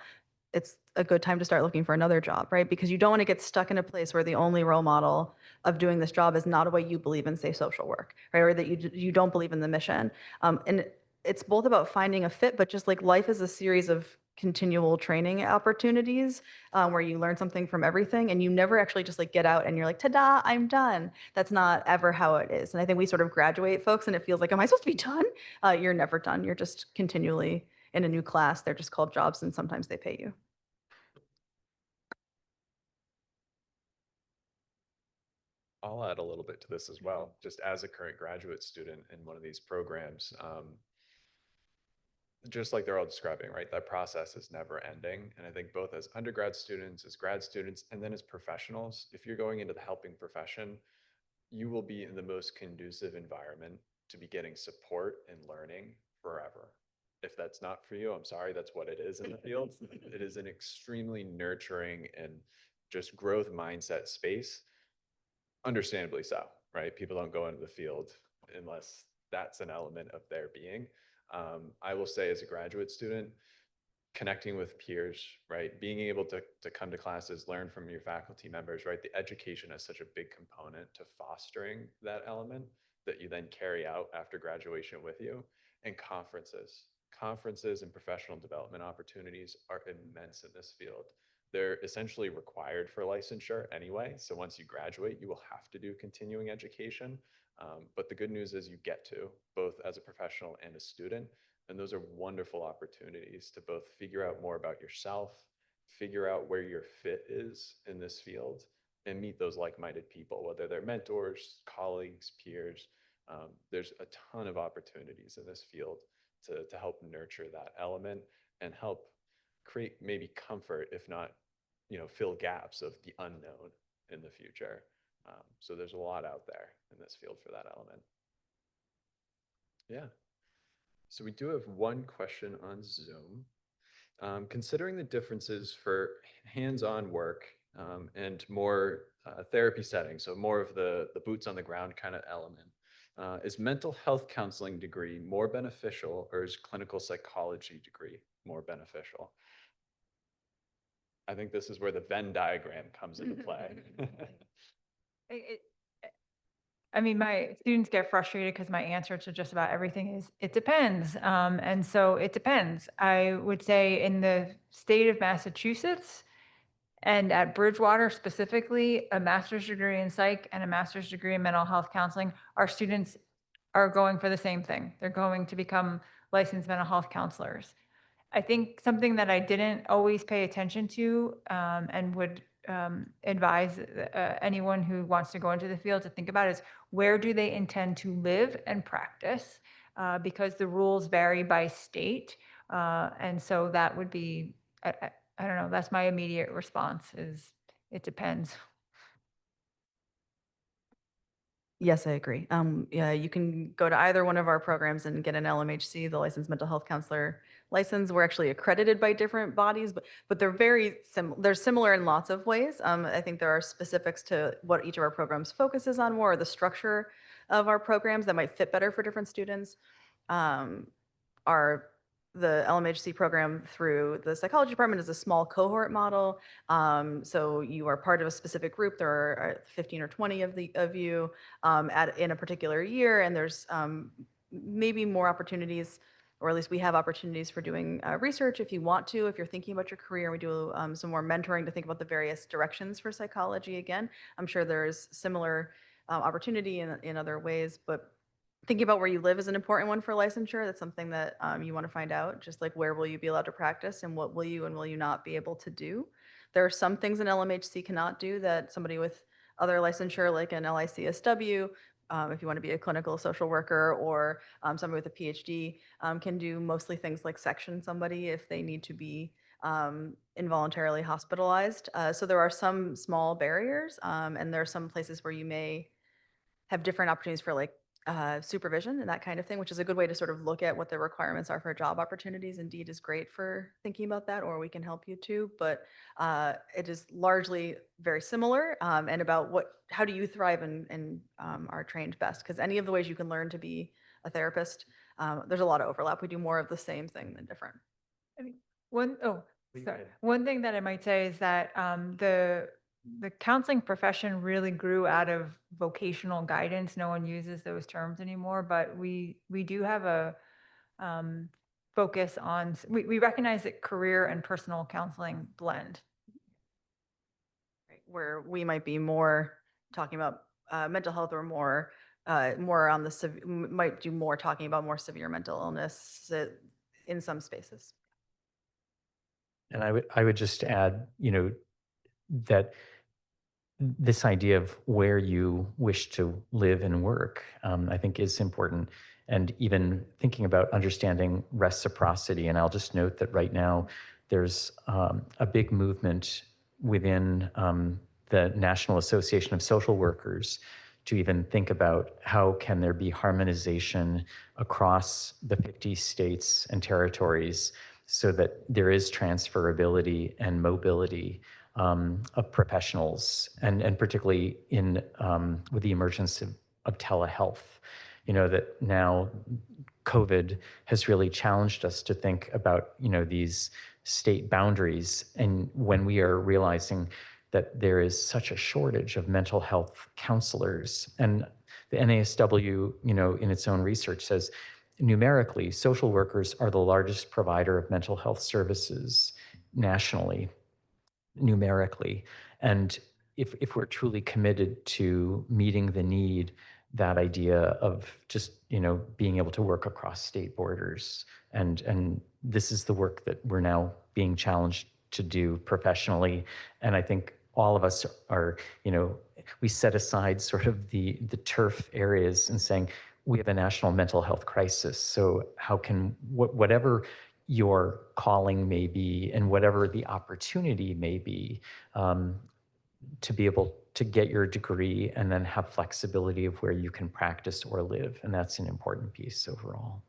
it's a good time to start looking for another job, right? Because you don't want to get stuck in a place where the only role model of doing this job is not a way you believe in, say, social work, right? Or that you don't believe in the mission. And it's both about finding a fit, but just like life is a series of continual training opportunities where you learn something from everything, and you never actually just like get out and you're like, ta-da, I'm done. That's not ever how it is. And I think we sort of graduate folks and it feels like, am I supposed to be done? You're never done. You're just continually in a new class. They're just called jobs and sometimes they pay you. I'll add a little bit to this as well, just as a current graduate student in one of these programs. Just like they're all describing, right? That process is never ending. And I think both as undergrad students, as grad students, and then as professionals, if you're going into the helping profession, you will be in the most conducive environment to be getting support and learning forever. If that's not for you, I'm sorry, that's what it is in the field. It is an extremely nurturing and just growth mindset space. Understandably so, right? People don't go into the field unless that's an element of their being. I will say as a graduate student, connecting with peers, right? Being able to come to classes, learn from your faculty members, right? The education is such a big component to fostering that element that you then carry out after graduation with you. And conferences and professional development opportunities are immense in this field. They're essentially required for licensure anyway. So once you graduate, you will have to do continuing education. But the good news is you get to, both as a professional and a student. And those are wonderful opportunities to both figure out more about yourself, figure out where your fit is in this field, and meet those like-minded people, whether they're mentors, colleagues, peers. There's a ton of opportunities in this field to help nurture that element and help create maybe comfort, if not, fill gaps of the unknown in the future. So there's a lot out there in this field for that element. Yeah. So we do have one question on Zoom. Considering the differences for hands-on work and more therapy settings, so more of the boots on the ground kind of element, is mental health counseling degree more beneficial, or is clinical psychology degree more beneficial? I think this is where the Venn diagram comes into play. I mean, my students get frustrated because my answer to just about everything is, it depends. And so it depends. I would say in the state of Massachusetts and at Bridgewater specifically, a master's degree in psych and a master's degree in mental health counseling, our students are going for the same thing. They're going to become licensed mental health counselors. I think something that I didn't always pay attention to and would advise anyone who wants to go into the field to think about is, where do they intend to live and practice? Because the rules vary by state. And so that would be, I don't know, that's my immediate response is, it depends. Yes, I agree. Yeah, you can go to either one of our programs and get an LMHC, the licensed mental health counselor license. We're actually accredited by different bodies, but they're very similar. They're similar in lots of ways. I think there are specifics to what each of our programs focuses on more, or the structure of our programs that might fit better for different students. Our the LMHC program through the psychology department is a small cohort model. So you are part of a specific group. There are 15 or 20 of you in a particular year, and there's maybe more opportunities, or at least we have opportunities for doing research if you want to, if you're thinking about your career. We do some more mentoring to think about the various directions for psychology. Again, I'm sure there's similar opportunity in other ways, but thinking about where you live is an important one for licensure. That's something that you want to find out, just like where will you be allowed to practice and what will you and will you not be able to do. There are some things an LMHC cannot do that somebody with other licensure, like an LICSW, if you want to be a clinical social worker, or somebody with a PhD, can do mostly things like section somebody if they need to be involuntarily hospitalized. So there are some small barriers, and there are some places where you may have different opportunities for like supervision and that kind of thing, which is a good way to sort of look at what the requirements are for job opportunities. Indeed is great for thinking about that, or we can help you too. But it is largely very similar, and about how do you thrive and are trained best? Because any of the ways you can learn to be a therapist, there's a lot of overlap. We do more of the same thing than different. I think one, oh, Please sorry. go ahead. One thing that I might say is that the counseling profession really grew out of vocational guidance. No one uses those terms anymore, but we do have a focus on, we recognize that career and personal counseling blend. Right, where we might be more talking about mental health, or more on the might do more talking about more severe mental illness in some spaces. And I would just add, that this idea of where you wish to live and work, I think is important. And even thinking about understanding reciprocity. And I'll just note that right now there's a big movement within the National Association of Social Workers to even think about how can there be harmonization across the 50 states and territories so that there is transferability and mobility of professionals, and particularly in with the emergence of telehealth. That now COVID has really challenged us to think about these state boundaries, and when we are realizing that there is such a shortage of mental health counselors, and the NASW, in its own research says numerically, social workers are the largest provider of mental health services nationally, numerically. And if we're truly committed to meeting the need, that idea of just being able to work across state borders, and this is the work that we're now being challenged to do professionally. And I think all of us are, we set aside sort of the turf areas and saying we have a national mental health crisis. So how can whatever your calling may be and whatever the opportunity may be, to be able to get your degree and then have flexibility of where you can practice or live. And that's an important piece overall.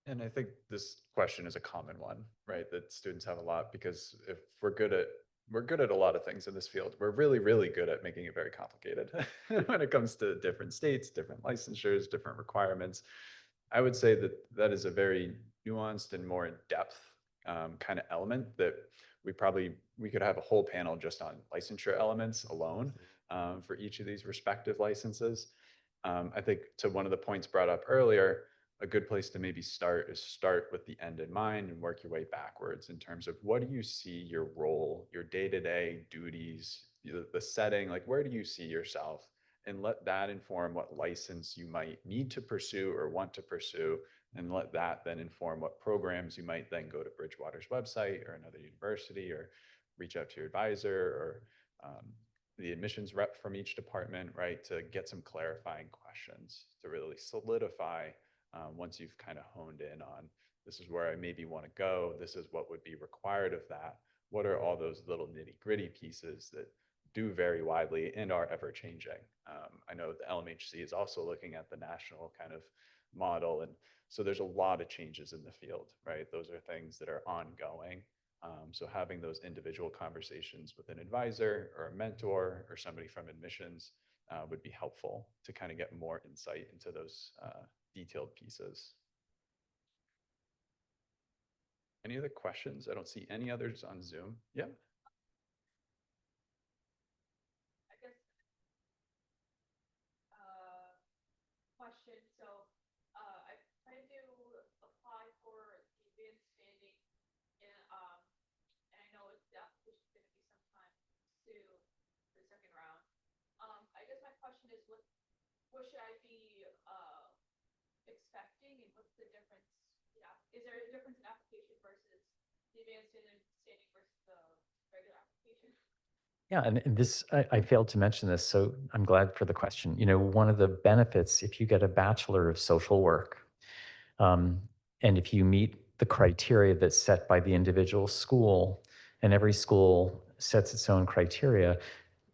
And I think this question is a common one, right? That students have a lot, because if we're good at a lot of things in this field. We're really, really good at making it very complicated when it comes to different states, different licensures, different requirements. I would say that that is a very nuanced and more in-depth kind of element that we could have a whole panel just on licensure elements alone for each of these respective licenses. I think to one of the points brought up earlier, a good place to maybe start with the end in mind and work your way backwards in terms of what do you see your role, your day-to-day duties, the setting, like where do you see yourself? And let that inform what license you might need to pursue or want to pursue, and let that then inform what programs you might then go to Bridgewater's website or another university, or reach out to your advisor, or the admissions rep from each department, right, to get some clarifying questions to really solidify once you've kind of honed in on this is where I maybe want to go, this is what would be required of that. What are all those little nitty-gritty pieces that do vary widely and are ever changing? I know the LMHC is also looking at the national kind of model. And so there's a lot of changes in the field, right? Those are things that are ongoing. So having those individual conversations with an advisor or a mentor or somebody from admissions would be helpful to kind of get more insight into those detailed pieces. Any other questions? I don't see any others on Zoom. Yeah. I guess, question, so, I plan to apply for the advanced standing and I know it's, the application's gonna be sometime soon for the second round. I guess my question is, what should I be, expecting and what's the difference? Yeah, is there a difference in application versus the advanced standing versus the regular application? Yeah, and this, I failed to mention this, so I'm glad for the question. You know, one of the benefits, if you get a Bachelor of Social Work, um, and if you meet the criteria that's set by the individual school, and every school sets its own criteria,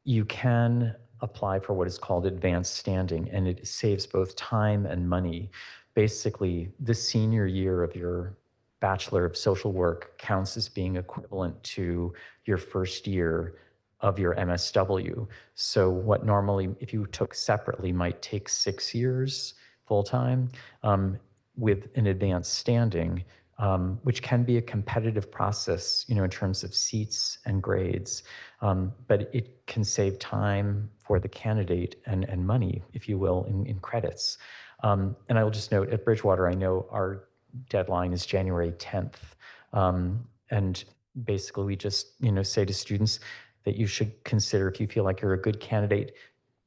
you can apply for what is called advanced standing, and it saves both time and money. Basically, the senior year of your Bachelor of Social Work counts as being equivalent to your first year of your MSW. So, what normally, if you took separately, might take 6 years full time, with an advanced standing, which can be a competitive process, you know, in terms of seats and grades. But it can save time for the candidate and money, if you will, in credits. And I will just note at Bridgewater, I know our deadline is January 10th. And basically we just, you know, say to students that you should consider, if you feel like you're a good candidate.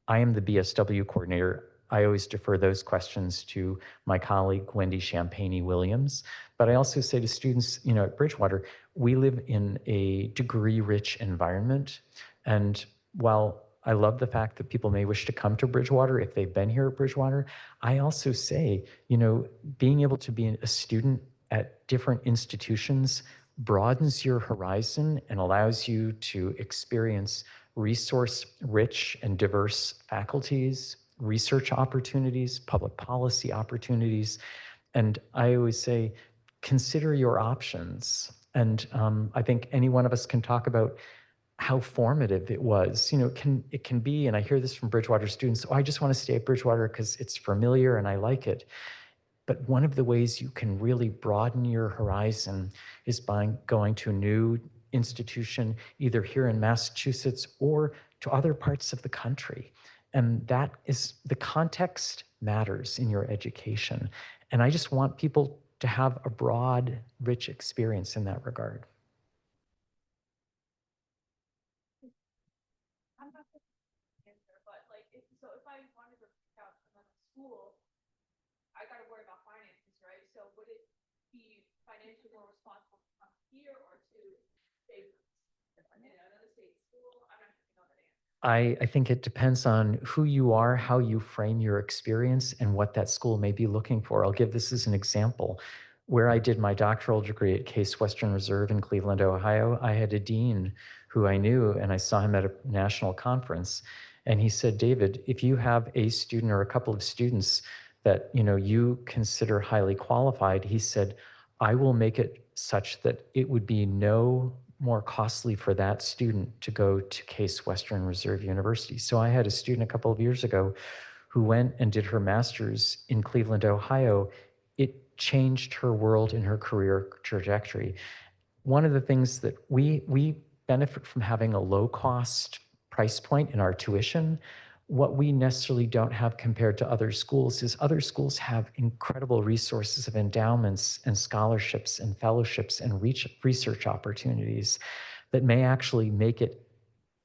I am the BSW coordinator. I always defer those questions to my colleague, Wendy Champagny-Williams. But I also say to students, you know, at Bridgewater, we live in a degree-rich environment. And while I love the fact that people may wish to come to Bridgewater if they've been here at Bridgewater, I also say, you know, being able to be a student at different institutions broadens your horizon and allows you to experience resource-rich and diverse faculties, research opportunities, public policy opportunities. And I always say, consider your options. And I think any one of us can talk about how formative it was. You know, it can be, and I hear this from Bridgewater students, oh, I just want to stay at Bridgewater because it's familiar and I like it. But one of the ways you can really broaden your horizon is by going to a new institution, either here in Massachusetts or to other parts of the country. And that is, the context matters in your education. And I just want people to have a broad, rich experience in that regard. I'm not the answer, but like, if I wanted to pick out another school, I gotta worry about finances, right? So would it be financially more responsible to come here or to stay in another state school? I'm not gonna know that answer. I think it depends on who you are, how you frame your experience, and what that school may be looking for. I'll give this as an example. Where I did my doctoral degree at Case Western Reserve in Cleveland, Ohio, I had a dean who I knew, and I saw him at a national conference. And he said, David, if you have a student or a couple of students that you consider highly qualified, he said, I will make it such that it would be no more costly for that student to go to Case Western Reserve University. So I had a student a couple of years ago who went and did her master's in Cleveland, Ohio. It changed her world and her career trajectory. One of the things that we benefit from having a low cost price point in our tuition. What we necessarily don't have compared to other schools is other schools have incredible resources of endowments and scholarships and fellowships and research opportunities that may actually make it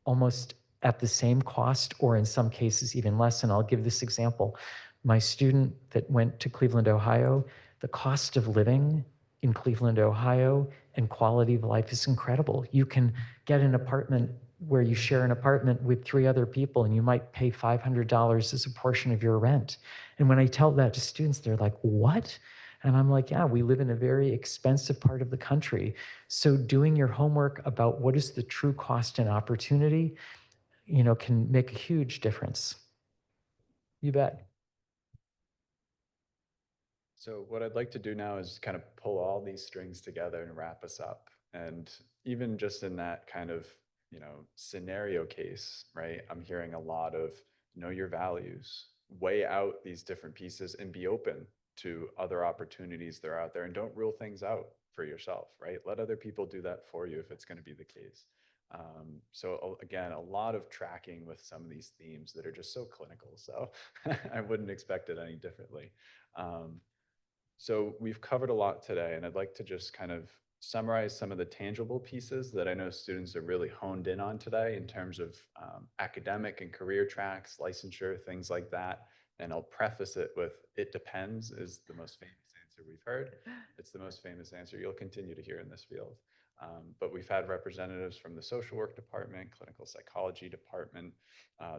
almost at the same cost or in some cases even less. And I'll give this example. My student that went to Cleveland, Ohio, the cost of living in Cleveland, Ohio, and quality of life is incredible. You can get an apartment where you share an apartment with 3 other people and you might pay $500 as a portion of your rent. And when I tell that to students, they're like, what? And I'm like, yeah, we live in a very expensive part of the country. So doing your homework about what is the true cost and opportunity, can make a huge difference. You bet. So what I'd like to do now is kind of pull all these strings together and wrap us up. And even just in that kind of, scenario case, right? I'm hearing a lot of know your values, weigh out these different pieces and be open to other opportunities that are out there, and don't rule things out for yourself, right? Let other people do that for you if it's going to be the case. So again, a lot of tracking with some of these themes that are just so clinical. So I wouldn't expect it any differently. So we've covered a lot today, and I'd like to just kind of summarize some of the tangible pieces that I know students are really honed in on today in terms of academic and career tracks, licensure, things like that. And I'll preface it with, it depends is the most famous answer we've heard. It's the most famous answer you'll continue to hear in this field. But we've had representatives from the social work department, clinical psychology department,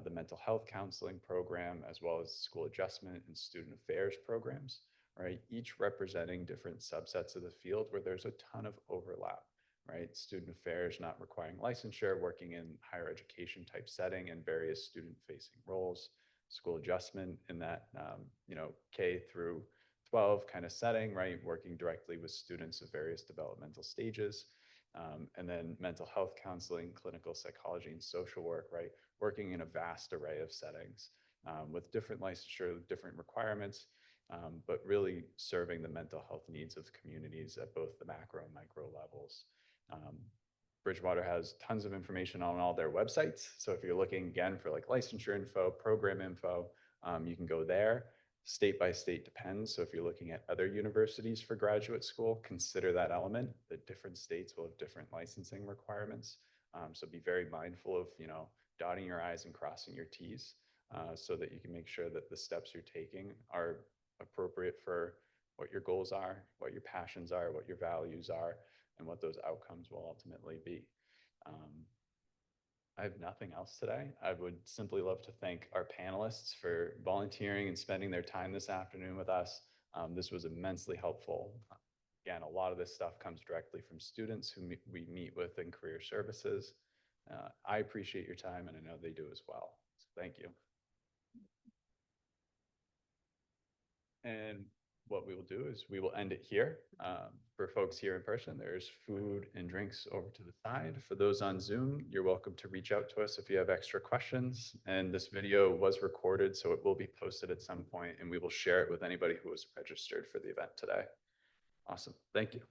the mental health counseling program, as well as school adjustment and student affairs programs, right? Each representing different subsets of the field where there's a ton of overlap, right? Student affairs not requiring licensure, working in higher education type setting and various student facing roles, school adjustment in that, K through 12 kind of setting, right? Working directly with students of various developmental stages. And then mental health counseling, clinical psychology, and social work, right? Working in a vast array of settings with different licensure, different requirements, but really serving the mental health needs of communities at both the macro and micro levels. Bridgewater has tons of information on all their websites. So if you're looking again for like licensure info, program info, you can go there. State by state depends. So if you're looking at other universities for graduate school, consider that element. The different states will have different licensing requirements. So be very mindful of, dotting your I's and crossing your T's so that you can make sure that the steps you're taking are appropriate for what your goals are, what your passions are, what your values are, and what those outcomes will ultimately be. I have nothing else today. I would simply love to thank our panelists for volunteering and spending their time this afternoon with us. This was immensely helpful. Again, a lot of this stuff comes directly from students who we meet with in career services. I appreciate your time, and I know they do as well. So thank you. And what we will do is we will end it here. For folks here in person, there's food and drinks over to the side. For those on Zoom, you're welcome to reach out to us if you have extra questions. And this video was recorded, so it will be posted at some point, and we will share it with anybody who was registered for the event today. Awesome. Thank you.